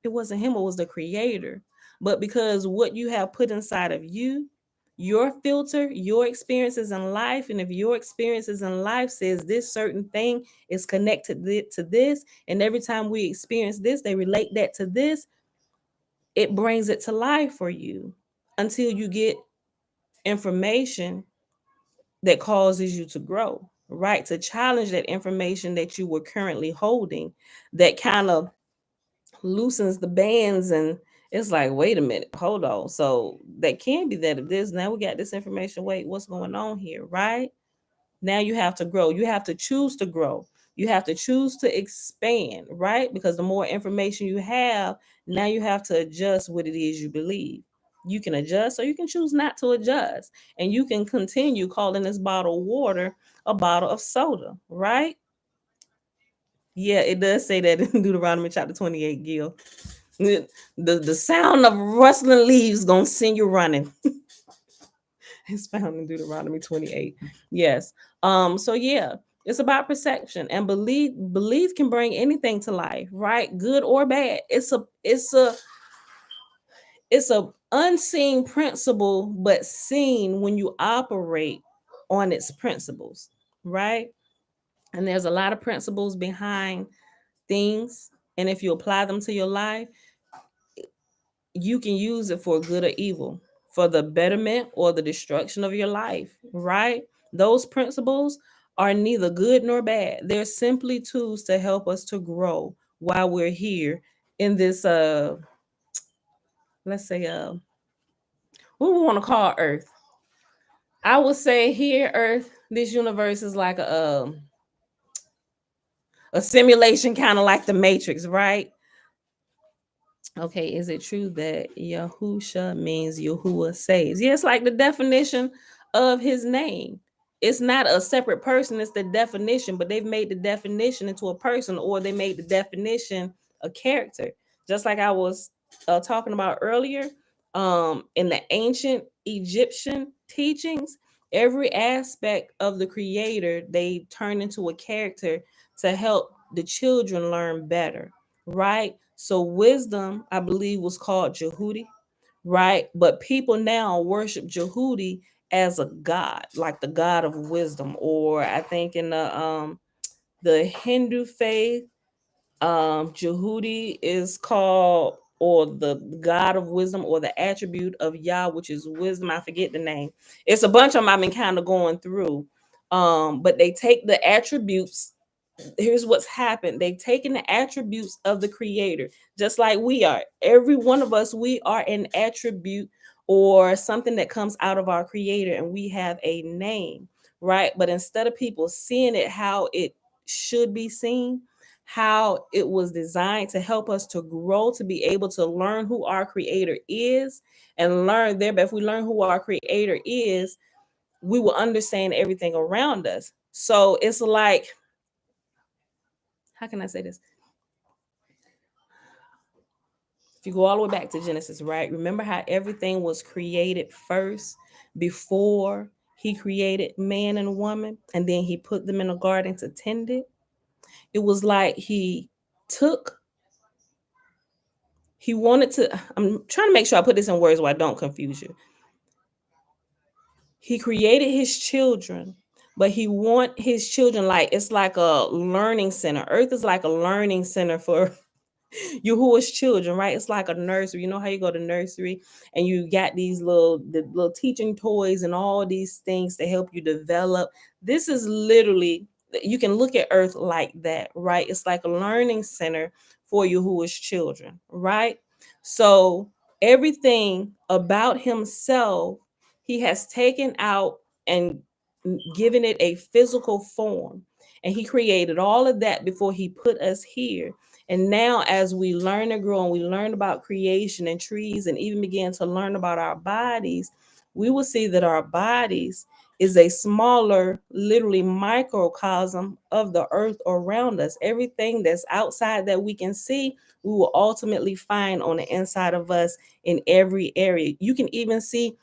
A: it wasn't him, it was the creator. But because what you have put inside of you, your filter, your experiences in life, and if your experiences in life says this certain thing is connected to this, and every time we experience this, they relate that to this, it brings it to life for you until you get information that causes you to grow, right? To challenge that information that you were currently holding, that kind of loosens the bands, and it's like, wait a minute, hold on. So that can be that if this, now we got this information, wait, what's going on here, right? Now you have to grow. You have to choose to grow. You have to choose to expand, right? Because the more information you have, now you have to adjust what it is you believe. You can adjust or you can choose not to adjust. And you can continue calling this bottle of water a bottle of soda, right? Yeah, it does say that in Deuteronomy chapter 28, Gil. The sound of rustling leaves gonna send you running. It's found in Deuteronomy 28. Yes. So yeah, it's about perception, and belief can bring anything to life, right? Good or bad. It's a unseen principle, but seen when you operate on its principles, right? And there's a lot of principles behind things, and if you apply them to your life, you can use it for good or evil, for the betterment or the destruction of your life, right? Those principles are neither good nor bad. They're simply tools to help us to grow while we're here in this let's say what we want to call Earth. I would say here Earth, this universe is like a simulation, kind of like the Matrix, right? Okay, is it true that Yahusha means Yahuwah saves? Yes, like the definition of his name. It's not a separate person, it's the definition, but they've made the definition into a person, or they made the definition a character. Just like I was talking about earlier, in the ancient Egyptian teachings, every aspect of the creator they turn into a character to help the children learn better, right? So wisdom, I believe, was called Jehudi, right? But people now worship Jehudi as a god, like the god of wisdom, or I think in the Hindu faith, Jehudi is called, or the god of wisdom, or the attribute of Yah, which is wisdom. I forget the name. It's a bunch of them I've been kind of going through. But they take the attributes. Here's what's happened. They've taken the attributes of the creator, just like we are. Every one of us, we are an attribute or something that comes out of our creator, and we have a name, right? But instead of people seeing it how it should be seen, how it was designed to help us to grow, to be able to learn who our creator is, and learn there. But if we learn who our creator is, we will understand everything around us. So it's like, how can I say this? If you go all the way back to Genesis, right? Remember how everything was created first before he created man and woman, and then he put them in a garden to tend it? It was like he wanted to, I'm trying to make sure I put this in words where I don't confuse you. He created his children, but he want his children, like, it's like a learning center. Earth is like a learning center for Yahuwah's children, right? It's like a nursery. You know how you go to nursery and you got these little teaching toys and all these things to help you develop. This is literally, you can look at Earth like that, right? It's like a learning center for Yahuwah's children, right? So everything about himself, he has taken out and given it a physical form. And he created all of that before he put us here. And now, as we learn and grow and we learn about creation and trees and even begin to learn about our bodies, we will see that our bodies is a smaller, literally microcosm of the earth around us. Everything that's outside that we can see, we will ultimately find on the inside of us in every area. You can even see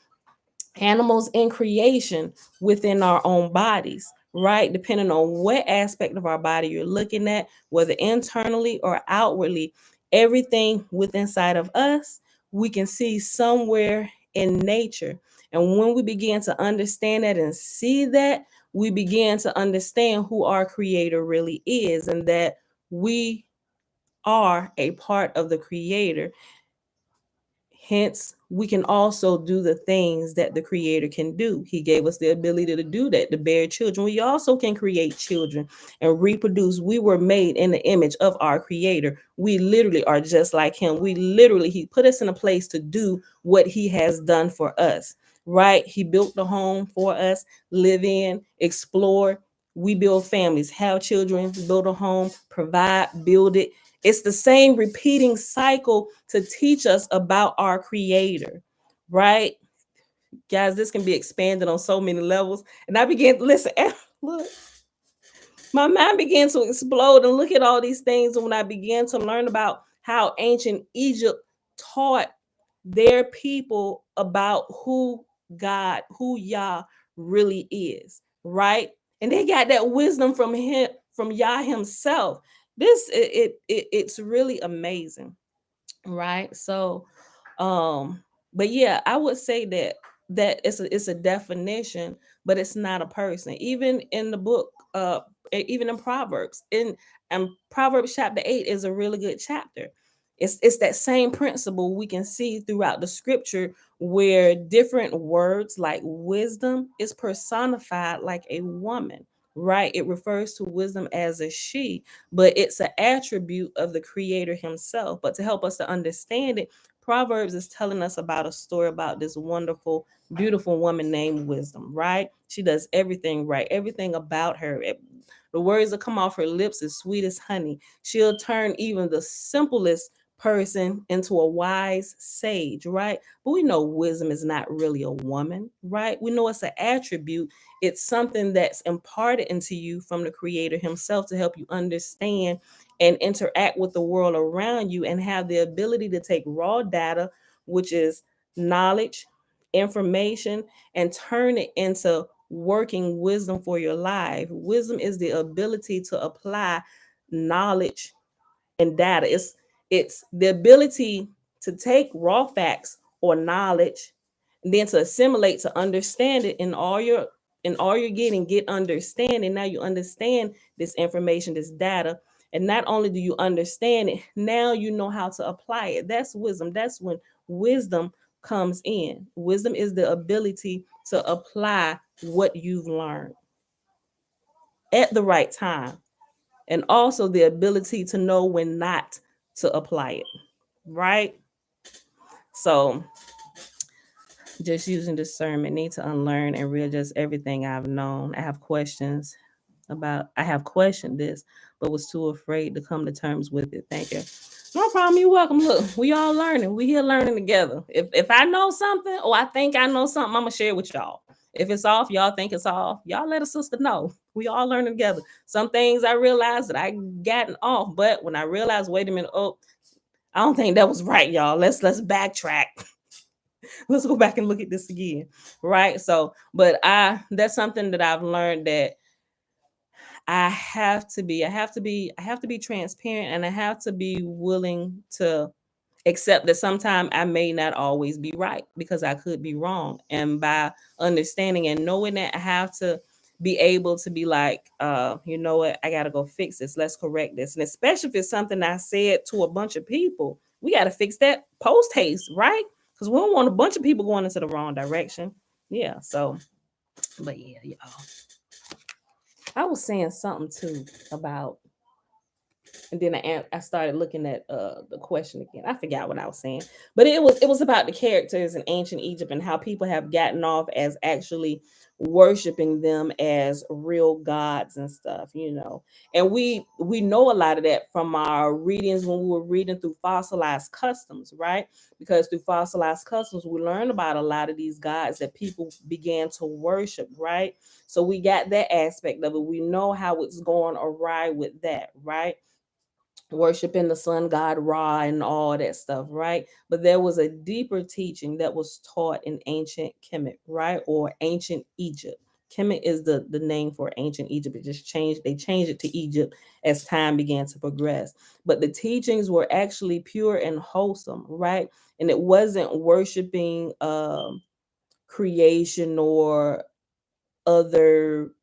A: animals in creation within our own bodies, right? Depending on what aspect of our body you're looking at, whether internally or outwardly, everything within inside of us, we can see somewhere in nature. And when we begin to understand that and see that, we begin to understand who our creator really is, and that we are a part of the creator Hence, we can also do the things that the Creator can do. He gave us the ability to do that, to bear children. We also can create children and reproduce. We were made in the image of our Creator. We literally are just like Him. He put us in a place to do what He has done for us, right? He built the home for us, live in, explore. We build families, have children, build a home, provide, build it. It's the same repeating cycle to teach us about our Creator, right? Guys, this can be expanded on so many levels. And I began to listen, look, my mind began to explode and look at all these things. And when I began to learn about how ancient Egypt taught their people about who God, who Yah really is, right? And they got that wisdom from him, from Yah himself. It's really amazing, right? So but yeah, I would say that it's a definition, but it's not a person. Even in the book, even in Proverbs, in Proverbs chapter 8 is a really good chapter. It's that same principle we can see throughout the scripture, where different words like wisdom is personified like a woman, right? It refers to wisdom as a she, but it's an attribute of the Creator himself. But to help us to understand it, Proverbs is telling us about a story about this wonderful, beautiful woman named Wisdom, right? She does everything right, everything about her. The words that come off her lips is sweet as honey. She'll turn even the simplest person into a wise sage, right? But we know wisdom is not really a woman, right? We know it's an attribute. It's something that's imparted into you from the Creator himself to help you understand and interact with the world around you, and have the ability to take raw data, which is knowledge, information, and turn it into working wisdom for your life. Wisdom is the ability to apply knowledge and data. It's the ability to take raw facts or knowledge, and then to assimilate, to understand it in all you're getting, get understanding. Now you understand this information, this data, and not only do you understand it, now you know how to apply it. That's wisdom. That's when wisdom comes in. Wisdom is the ability to apply what you've learned at the right time, and also the ability to know when not to apply it, right? So just using discernment, need to unlearn and readjust everything I've known. I have questioned this, but was too afraid to come to terms with it. Thank you. No problem. You're welcome. Look, we all learning. We here learning together. If I know something, or I think I know something, I'm gonna share it with y'all. If it's off, y'all think it's off, y'all let a sister know. We all learning together. Some things I realized that I gotten off, but when I realized, wait a minute, oh, I don't think that was right, y'all. Let's backtrack. Let's go back and look at this again, right? So, but that's something that I've learned, that I have to be transparent, and I have to be willing to accept that sometimes I may not always be right, because I could be wrong. And by understanding and knowing that, I have to be able to be like, you know what, I gotta go fix this. Let's correct this. And especially if it's something I said to a bunch of people, we gotta fix that post haste, right? Because we don't want a bunch of people going into the wrong direction. Yeah. So, but yeah, y'all. I was saying something too about, and then I started looking at the question again. I forgot what I was saying, but it was about the characters in ancient Egypt and how people have gotten off as actually worshiping them as real gods and stuff. And we know a lot of that from our readings when we were reading through fossilized customs, right? Because through fossilized customs we learned about a lot of these gods that people began to worship, right? So we got that aspect of it. We know how it's going awry with that, right? Worshiping the sun god Ra and all that stuff, right? But there was a deeper teaching that was taught in ancient Kemet, right? Or ancient Egypt. Kemet is the name for ancient Egypt. It just changed, they changed it to Egypt as time began to progress. But the teachings were actually pure and wholesome, right? And it wasn't worshiping creation or other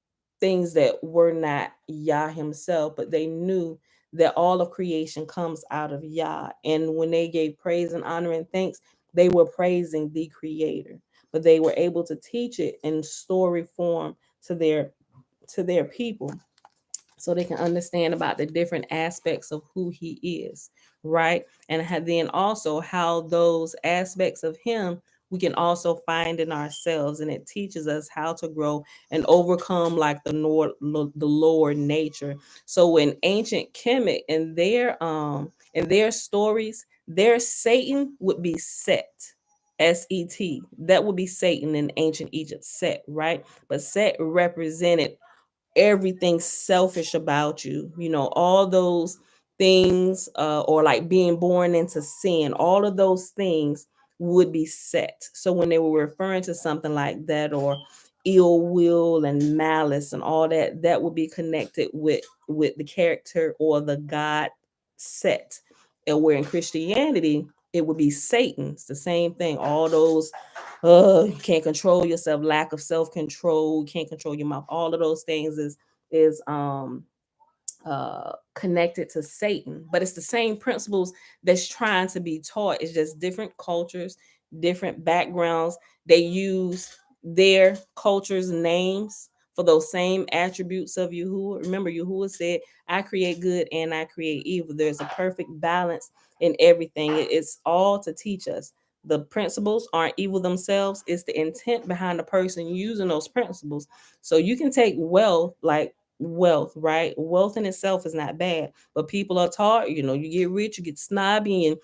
A: things that were not Yah himself, but they knew that all of creation comes out of Yah. And when they gave praise and honor and thanks, They were praising the creator, but they were able to teach it in story form to their people, so they can understand about the different aspects of who he is, right? And then also how those aspects of him we can also find in ourselves, and it teaches us how to grow and overcome like the lower nature. So in ancient Kemet, in their stories, their Satan would be Set. Set. That would be Satan in ancient Egypt, Set, right? But Set represented everything selfish about you, all those things, or like being born into sin, all of those things would be Set. So when they were referring to something like that, or ill will and malice and all that, that would be connected with the character or the god Set. And where in Christianity it would be Satan. It's the same thing. All those you can't control yourself, lack of self-control, can't control your mouth, all of those things is connected to Satan. But it's the same principles that's trying to be taught. It's just different cultures, different backgrounds. They use their culture's names for those same attributes of Yahuwah. Remember, Yahuwah said, I create good and I create evil. There's a perfect balance in everything. It's all to teach us. The principles aren't evil themselves. It's the intent behind the person using those principles. So you can take wealth, right? Wealth in itself is not bad, but people are taught, you get rich, you get snobby, and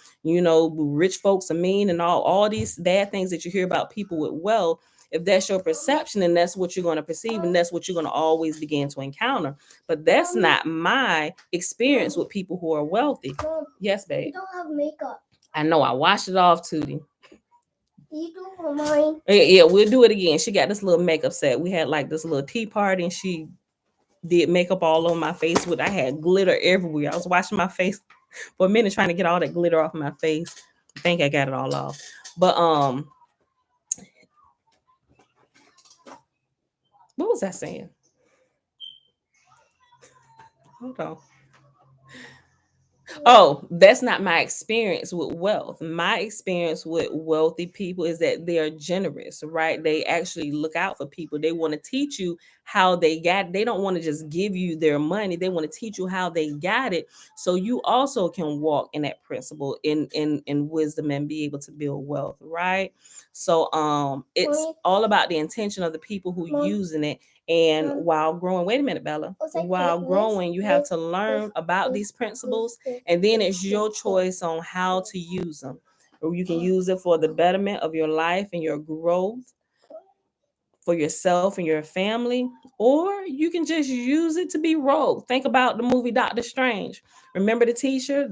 A: rich folks are mean, and all these bad things that you hear about people with wealth. If that's your perception, and that's what you're going to perceive, and that's what you're going to always begin to encounter. But that's not my experience with people who are wealthy. Yes, babe.
C: You don't have makeup.
A: I know. I washed it off, Tootie.
C: You do for mine.
A: Yeah, we'll do it again. She got this little makeup set. We had like this little tea party, and she did makeup all on my face. I had glitter everywhere. I was washing my face for a minute trying to get all that glitter off my face. I think I got it all off. But what was I saying? Hold on. Oh, that's not my experience with wealth. My experience with wealthy people is that they are generous, right? They actually look out for people. They want to teach you how they got. They don't want to just give you their money. They want to teach you how they got it, so you also can walk in that principle in wisdom and be able to build wealth, right? So it's all about the intention of the people who using it. And while growing, wait a minute, Bella. While growing, you have to learn about these principles, and then it's your choice on how to use them. Or you can use it for the betterment of your life and your growth, for yourself and your family, or you can just use it to be rogue. Think about the movie Doctor Strange. Remember the teacher,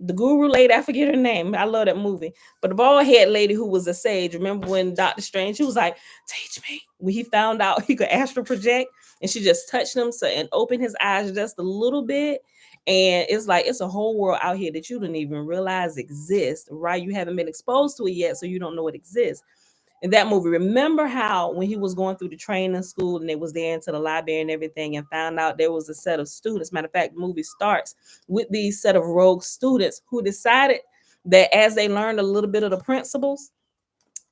A: the guru lady, I forget her name. I love that movie. But the bald head lady who was a sage, remember when Doctor Strange, she was like, teach me. When he found out he could astral project, and she just touched him and opened his eyes just a little bit. And it's like it's a whole world out here that you didn't even realize exists, right? You haven't been exposed to it yet, so you don't know it exists. In that movie, remember how when he was going through the training school and they was there into the library and everything, and found out there was a set of students. Matter of fact, the movie starts with these set of rogue students who decided that as they learned a little bit of the principles,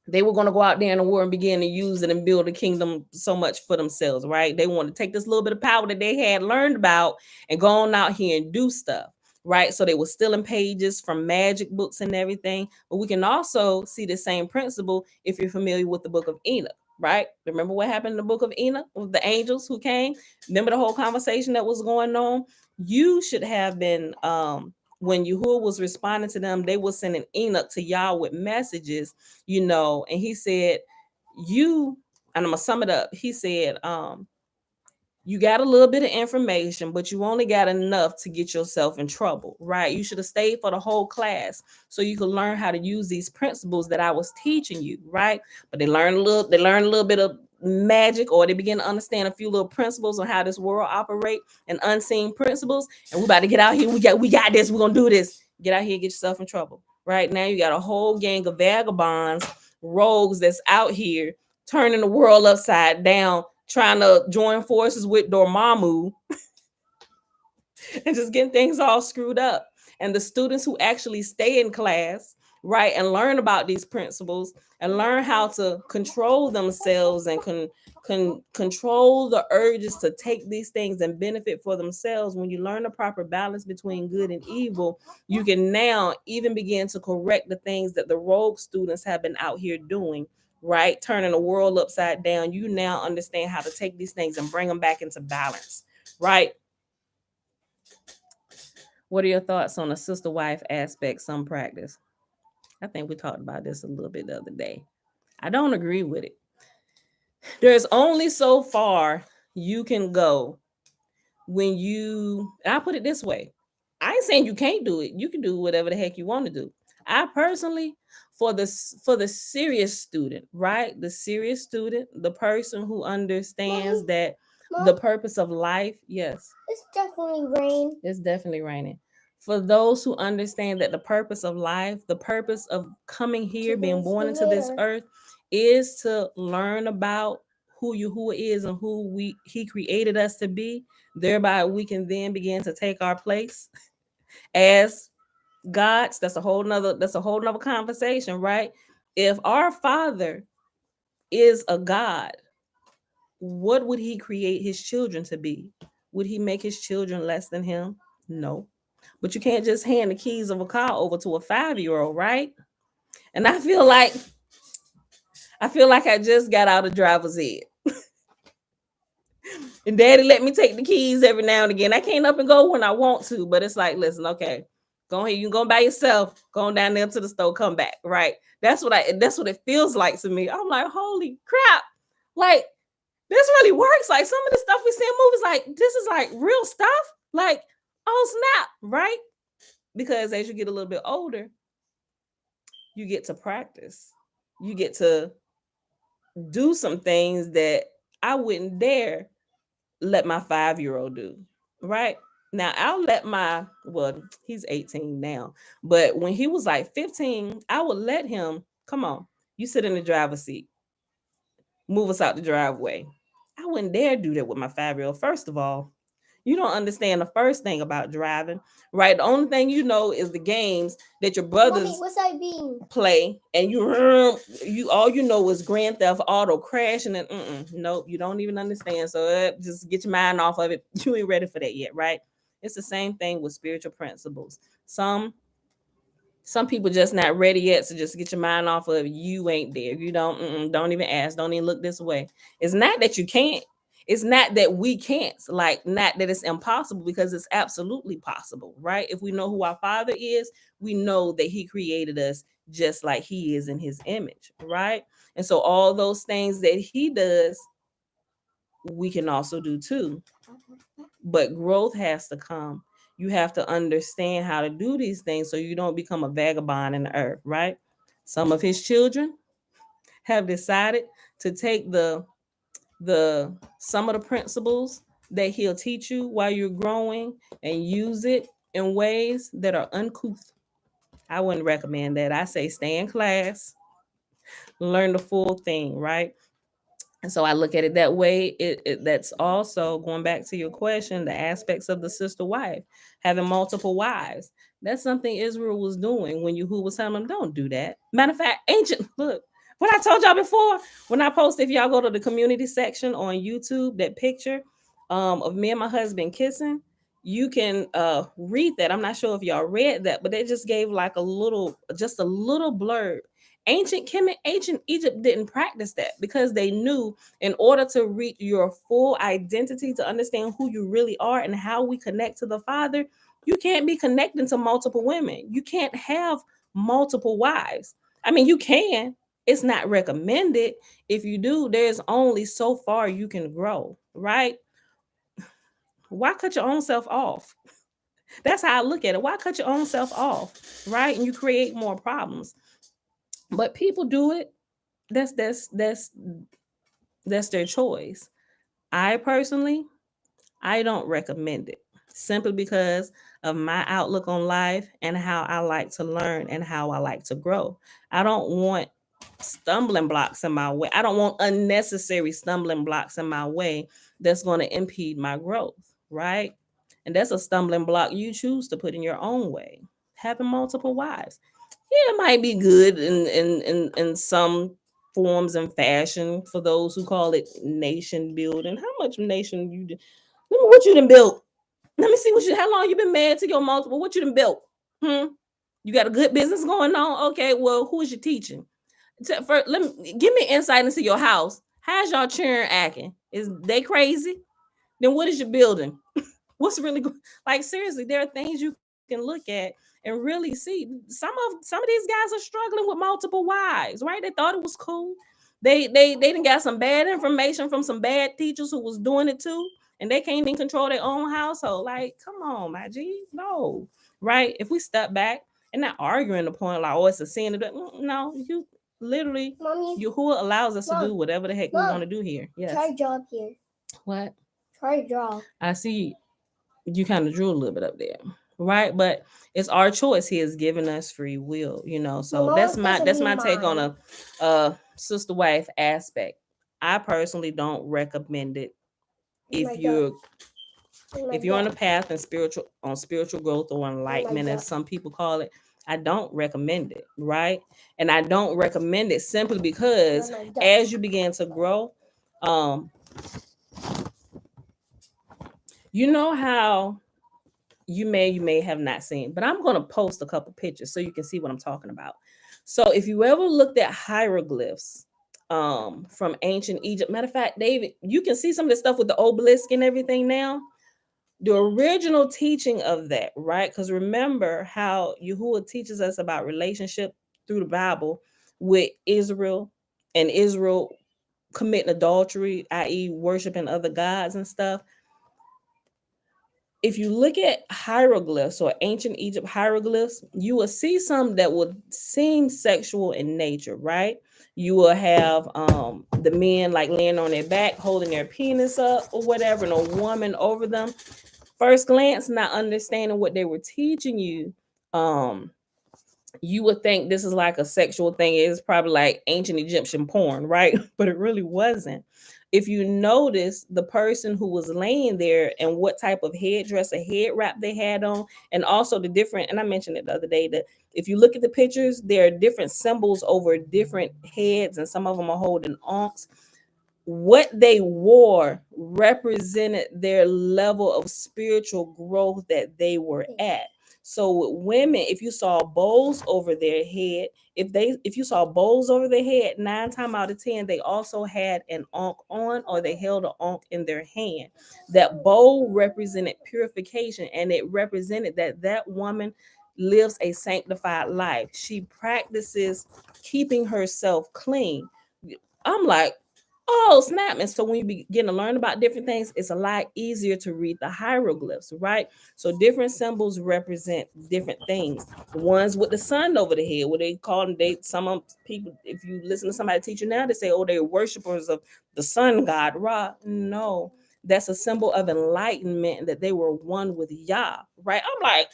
A: they were going to go out there in the world and begin to use it and build a kingdom so much for themselves, right? They wanted to take this little bit of power that they had learned about and go on out here and do stuff, right? So they were stealing pages from magic books and everything. But we can also see the same principle if you're familiar with the book of Enoch, right? Remember what happened in the book of Enoch with the angels who came? Remember the whole conversation that was going on? You should have been when Yahuwah was responding to them, they were sending Enoch to y'all with messages, and he said, and I'm gonna sum it up. He said, you got a little bit of information, but you only got enough to get yourself in trouble, right? You should have stayed for the whole class so you could learn how to use these principles that I was teaching you, right? But they learn a little bit of magic, or they begin to understand a few little principles on how this world operates and unseen principles. And we about to get out here. We got this. We're gonna do this. Get out here and get yourself in trouble. Right now, you got a whole gang of vagabonds, rogues that's out here turning the world upside down, trying to join forces with Dormammu and just getting things all screwed up. And the students who actually stay in class, right, and learn about these principles and learn how to control themselves and control the urges to take these things and benefit for themselves. When you learn the proper balance between good and evil, you can now even begin to correct the things that the rogue students have been out here doing, right? Turning the world upside down. You now understand how to take these things and bring them back into balance, right? What are your thoughts on the sister wife aspect, some practice? I think we talked about this a little bit the other day. I don't agree with it. There's only so far you can go when you, and I put it this way. I ain't saying you can't do it. You can do whatever the heck you want to do. I personally, for the serious student, right? The serious student, the person who understands
C: Mommy,
A: that
C: Mom,
A: the purpose of life, yes,
C: it's definitely rain.
A: it's definitely raining. For those who understand that the purpose of life, the purpose of coming here, being born into this earth, is to learn about who is and who he created us to be. Thereby we can then begin to take our place as gods. That's a whole nother conversation, right? If our father is a god, what would he create his children to be? Would he make his children less than him? No. But you can't just hand the keys of a car over to a 5-year-old, right? And I feel like I just got out of driver's ed. And daddy let me take the keys every now and again. I can't up and go when I want to, but it's like, listen, okay, go ahead, you can go by yourself, go down there to the store, come back, right? That's what it feels like to me. I'm like, holy crap, like this really works. Like some of the stuff we see in movies, like this is like real stuff. Like, oh snap, right? Because as you get a little bit older, you get to practice. You get to do some things that I wouldn't dare let my 5-year-old do, right? Now I'll let he's 18 now, but when he was like 15, I would let him, come on, you sit in the driver's seat, move us out the driveway. I wouldn't dare do that with my 5-year-old. First of all, you don't understand the first thing about driving, right? The only thing you know is the games that your brothers
C: Mommy, what's I being?
A: play, and you all you know is Grand Theft Auto crashing and nope, you don't even understand. So just get your mind off of it. You ain't ready for that yet, right? It's the same thing with spiritual principles. Some people just not ready yet, so just get your mind off of it. You ain't there. You don't even ask. Don't even look this way. It's not that you can't. It's not that we can't. Like, not that it's impossible, because it's absolutely possible, right? If we know who our Father is, we know that He created us just like He is in His image, right? And so all those things that He does, we can also do too. But growth has to come. You have to understand how to do these things so you don't become a vagabond in the earth, right? Some of his children have decided to take some of the principles that he'll teach you while you're growing and use it in ways that are uncouth. I wouldn't recommend that. I say stay in class, learn the full thing, right? And so I look at it that way. That's also going back to your question, the aspects of the sister wife, having multiple wives. That's something Israel was doing when Yahuwah was telling them, don't do that. Matter of fact, look, what I told y'all before, when I post, if y'all go to the community section on YouTube, that picture of me and my husband kissing, you can read that. I'm not sure if y'all read that, but they just gave like just a little blurb. Ancient Egypt didn't practice that because they knew in order to reach your full identity, to understand who you really are and how we connect to the Father, you can't be connecting to multiple women. You can't have multiple wives. I mean, you can. It's not recommended. If you do, there's only so far you can grow, right? Why cut your own self off? That's how I look at it. Why cut your own self off, right? And you create more problems. But people do it. That's their choice. I personally, I don't recommend it, simply because of my outlook on life and how I like to learn and how I like to grow. I don't want stumbling blocks in my way. I don't want unnecessary stumbling blocks in my way that's going to impede my growth, right? And that's a stumbling block you choose to put in your own way. Having multiple wives. Yeah, it might be good in some forms and fashion for those who call it nation building. How much nation you did? What you done built? Let me see how long you been married to your multiple. What you done built? You got a good business going on? Okay, well, who is you teaching? Give me insight into your house. How's y'all children acting? Is they crazy? Then what is your building? What's really like? Seriously, there are things you can look at and really see. Some of these guys are struggling with multiple wives, right? They thought it was cool. They didn't got some bad information from some bad teachers who was doing it too, and they can't even control their own household. Like, come on, my G, no, right? If we step back and not arguing the point like, oh, it's a sin. No, you literally,
C: Mommy,
A: who allows us to do
C: Mom,
A: whatever the heck we
C: Mom,
A: want to do here. Yes.
C: try job here.
A: What?
C: Try draw.
A: I see you kind of drew a little bit up there, right? But it's our choice. He has given us free will, so that's my take on a sister wife aspect. I personally don't recommend it if you're on a path in spiritual growth or enlightenment, as some people call it. I don't recommend it, right? And I don't recommend it simply because as you begin to grow, you know how you may have not seen, but I'm going to post a couple pictures so you can see what I'm talking about. So if you ever looked at hieroglyphs from ancient Egypt, matter of fact, David, you can see some of the stuff with the obelisk and everything now. The original teaching of that, right? Because remember how Yahuwah teaches us about relationship through the Bible with Israel, and Israel committing adultery, i.e. worshiping other gods and stuff. If you look at hieroglyphs or ancient Egypt hieroglyphs, you will see some that would seem sexual in nature, right? You will have the men like laying on their back, holding their penis up or whatever, and a woman over them. First glance, not understanding what they were teaching you, you would think this is like a sexual thing. It's probably like ancient Egyptian porn, right? But it really wasn't. If you notice the person who was laying there and what type of headdress or head wrap they had on, and also the different, and I mentioned it the other day, that if you look at the pictures, there are different symbols over different heads, and some of them are holding ankhs. What they wore represented their level of spiritual growth that they were at. So with women, if you saw bows over their head, if you saw bows over their head, 9 times out of 10, they also had an ankh on, or they held an ankh in their hand. That bow represented purification, and it represented that woman lives a sanctified life. She practices keeping herself clean. I'm like, oh, snap. And so when you begin to learn about different things, it's a lot easier to read the hieroglyphs, right? So different symbols represent different things. Ones with the sun over the head, what they call them, some of people, if you listen to somebody teaching now, they say, oh, they're worshipers of the sun god, Ra. No, that's a symbol of enlightenment, that they were one with Yah, right? I'm like,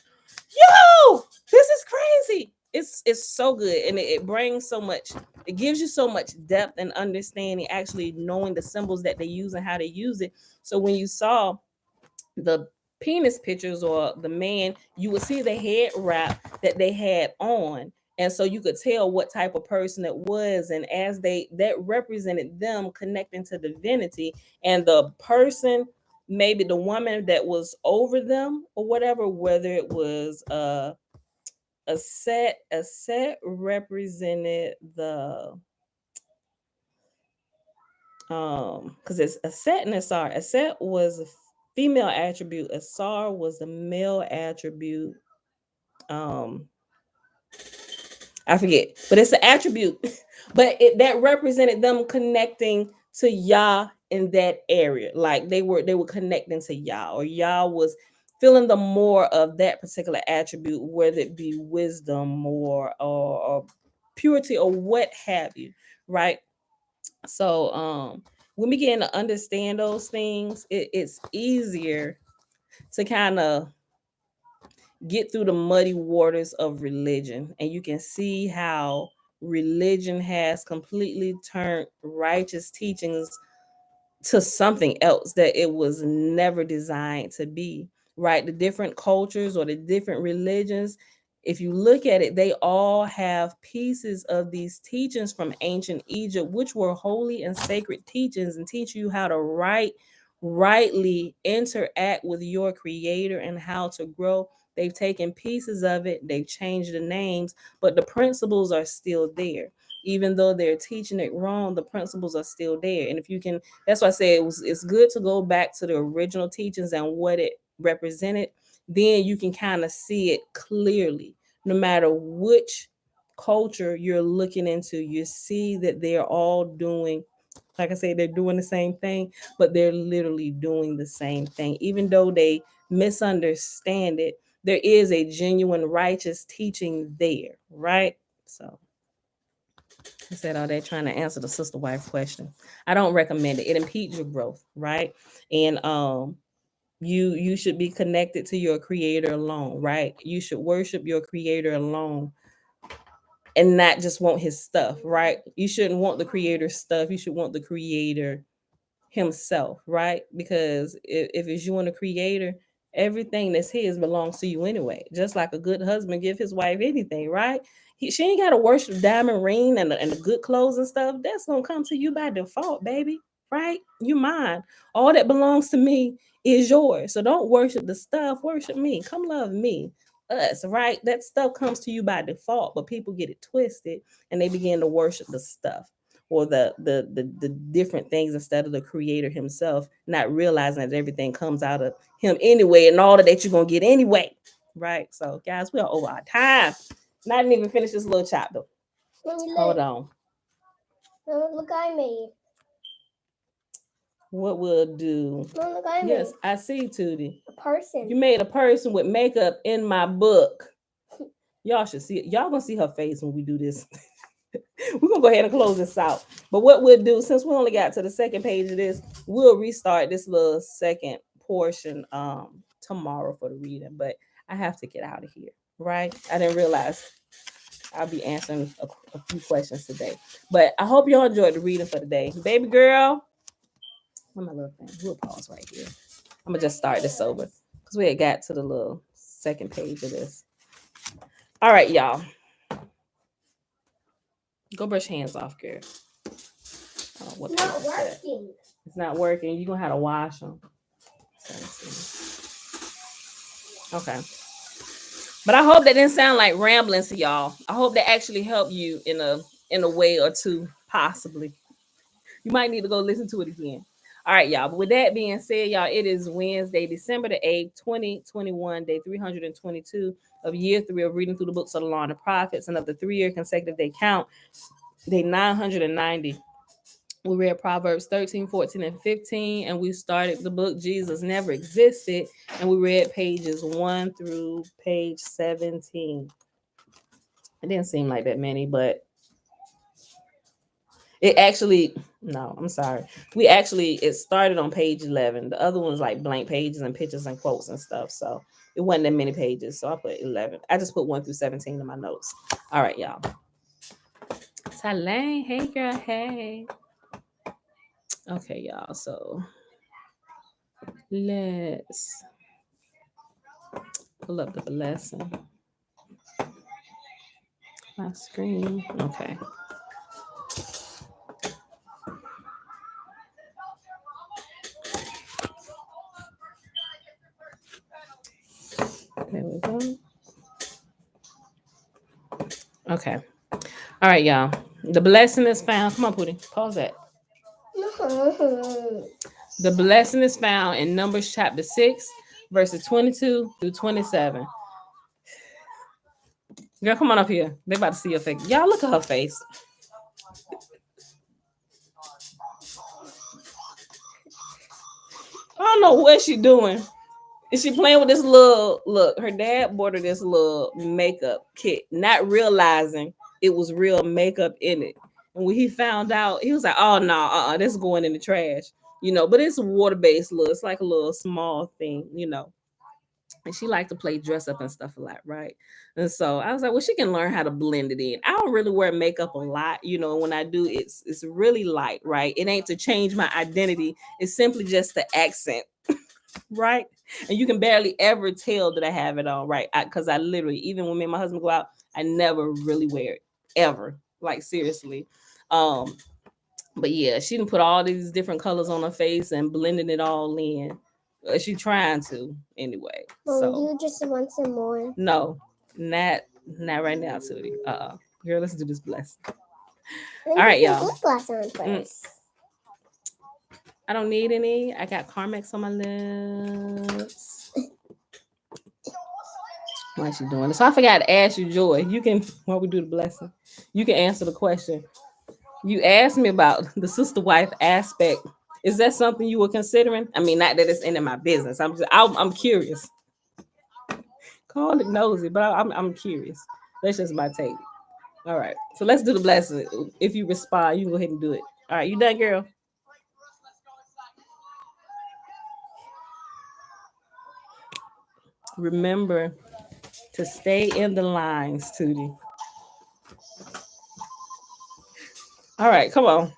A: yo, this is crazy. It's so good, and it brings so much. It gives you so much depth and understanding, actually knowing the symbols that they use and how they use it. So when you saw the penis pictures or the man, you would see the head wrap that they had on, and so you could tell what type of person it was. And as that represented them connecting to divinity, and the person, maybe the woman that was over them or whatever, whether it was a set represented the because it's a set and a sar. A set was a female attribute, a sar was the male attribute. I forget, but it's an attribute. But that represented them connecting to Yah in that area. Like they were connecting to Yah, or Yah was feeling the more of that particular attribute, whether it be wisdom or purity or what have you, right? So when we begin to understand those things, it's easier to kind of get through the muddy waters of religion, and you can see how religion has completely turned righteous teachings to something else that it was never designed to be, right? The different cultures or the different religions, if you look at it, they all have pieces of these teachings from ancient Egypt, which were holy and sacred teachings and teach you how to rightly interact with your creator and how to grow. They've taken pieces of it, they've changed the names, but the principles are still there. Even though they're teaching it wrong, the principles are still there. And if you can, that's why I say it's good to go back to the original teachings and what it represented. Then you can kind of see it clearly. No matter which culture you're looking into, you see that they're all doing, like I said, they're doing the same thing, but they're literally doing the same thing. Even though they misunderstand it, there is a genuine righteous teaching there, right? So I said all that trying to answer the sister wife question. I don't recommend it. It impedes your growth, right? And you should be connected to your creator alone, right? You should worship your creator alone and not just want his stuff, right? You shouldn't want the creator's stuff. You should want the creator himself, right? Because if it's you and the creator, everything that's his belongs to you anyway. Just like a good husband give his wife anything, right? She ain't got to worship diamond ring and the good clothes and stuff. That's gonna come to you by default, baby, right? You mine. All that belongs to me is yours. So don't worship the stuff. Worship me. Come love me. Us, right? That stuff comes to you by default, but people get it twisted and they begin to worship the stuff or the different things instead of the creator himself, not realizing that everything comes out of him anyway, and all of that you're gonna get anyway, right? So guys, we are over our time. Not even finish this little chapter. Hold on.
C: Look, I made.
A: What we'll do?
C: Look, I made.
A: Yes, I see, Tootie.
C: A person.
A: You made a person with makeup in my book. Y'all should see it. Y'all gonna see her face when we do this. We're gonna go ahead and close this out. But what we'll do, since we only got to the second page of this, we'll restart this little second portion tomorrow for the reading. But I have to get out of here, right? I didn't realize I'll be answering a few questions today. But I hope y'all enjoyed the reading for today. Baby girl, where's my little thing? We'll pause right here. I'm gonna just start this over because we had got to the little second page of this. All right, y'all. Go brush your hands off, girl. Oh,
C: It's not working.
A: It's not working. You're going to have to wash them. Okay. But I hope that didn't sound like rambling to y'all. I hope that actually helped you in a way or two, possibly. You might need to go listen to it again. All right, y'all. But with that being said, y'all, it is Wednesday, December the 8th, 2021, day 322 of year 3 of reading through the books of the Law and the Prophets, and of the 3-year consecutive day count, day 990. We read Proverbs 13, 14, and 15, and we started the book Jesus Never Existed, and we read pages 1 through page 17. It didn't seem like that many, but it actually, no, I'm sorry. It started on page 11. The other one's like blank pages and pictures and quotes and stuff, so it wasn't that many pages, so I put 11. I just put 1 through 17 in my notes. All right, y'all. Talane, hey girl, hey. Okay, y'all, so let's pull up the blessing. My screen, okay. There we go. Okay. All right, y'all. The blessing is found. Come on, Pootie. Pause that. The blessing is found in Numbers chapter 6, verses 22 through 27. Girl, come on up here. They about to see your face. Y'all look at her face. I don't know what she doing. Is she playing with this little, look, her dad bought her this little makeup kit, not realizing it was real makeup in it. And when he found out, he was like, oh, no, this is going in the trash. But it's water-based look. It's like a little small thing, And she liked to play dress up and stuff a lot, right? And so I was like, well, she can learn how to blend it in. I don't really wear makeup a lot, when I do, it's really light, right? It ain't to change my identity. It's simply just the accent. right? And you can barely ever tell that I have it on, right? Because I literally, even when me and my husband go out, I never really wear it ever, like seriously. But yeah, she done put all these different colors on her face and blending it all in. She trying to anyway.
C: Well,
A: So
C: you just want some more.
A: no, not right now, Tootie. Girl, let's do this blessing.
C: Let
A: All
C: me
A: right,
C: put
A: y'all.
C: lip gloss on first.
A: I don't need any. I got Carmex on my lips. Why is she doing this? So I forgot to ask you, Joy. You can, while we do the blessing, you can answer the question. You asked me about the sister wife aspect. Is that something you were considering? I mean, not that it's any of my business. I'm curious. Call it nosy, but I'm curious. That's just my take. All right. So let's do the blessing. If you respond, you can go ahead and do it. All right, you done, girl? Remember to stay in the lines, Tootie. All right, come on.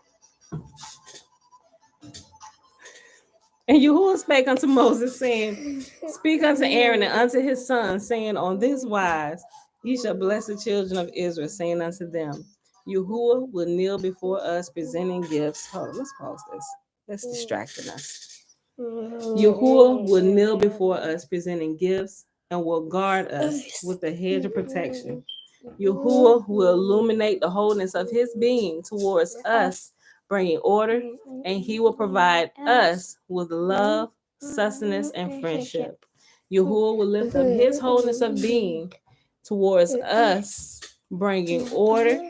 A: And Yahuwah spake unto Moses, saying, Speak unto Aaron and unto his sons, saying, On this wise ye shall bless the children of Israel, saying unto them, Yahuwah will kneel before us, presenting gifts. Hold on, let's pause this. That's distracting us. Yahuwah will kneel before us, presenting gifts, and will guard us with a hedge of protection. Yahuwah will illuminate the wholeness of his being towards us, bringing order, and he will provide us with love, sustenance, and friendship. Yahuwah will lift up his wholeness of being towards us, bringing order,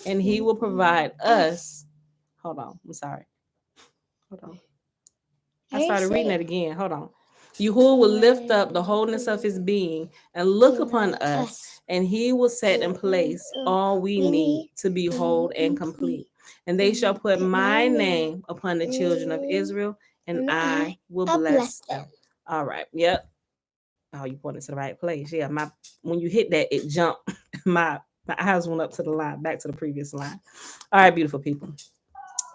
A: and he will provide us. Hold on, I'm sorry. Hold on. I started reading it again. Hold on. Yahuwah will lift up the wholeness of his being and look upon us, and he will set in place all we need to be whole and complete. And they shall put my name upon the children of Israel, and I will bless them. All right. Yep. Oh, you pointed to the right place. Yeah. When you hit that, it jumped. My eyes went up to the line, back to the previous line. All right, beautiful people.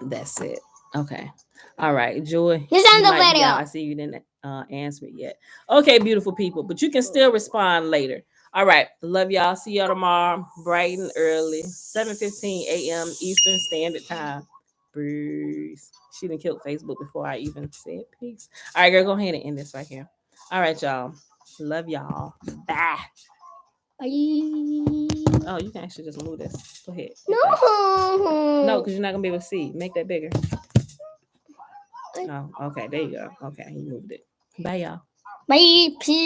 A: That's it. Okay. All right, Joy.
C: This ends the
A: I
C: video.
A: see you didn't answer it yet. Okay, beautiful people, but you can still respond later. All right. Love y'all. See y'all tomorrow, bright and early, 7:15 a.m. Eastern Standard Time. Bruce. She done killed Facebook before I even said peace. All right, girl, go ahead and end this right here. All right, y'all. Love y'all. Bye.
C: Bye.
A: Oh, you can actually just move this. Go ahead.
C: No.
A: No, because you're not gonna be able to see. Make that bigger. Oh, okay. There you go. Okay, you moved it. Bye, y'all.
C: Bye. Peace.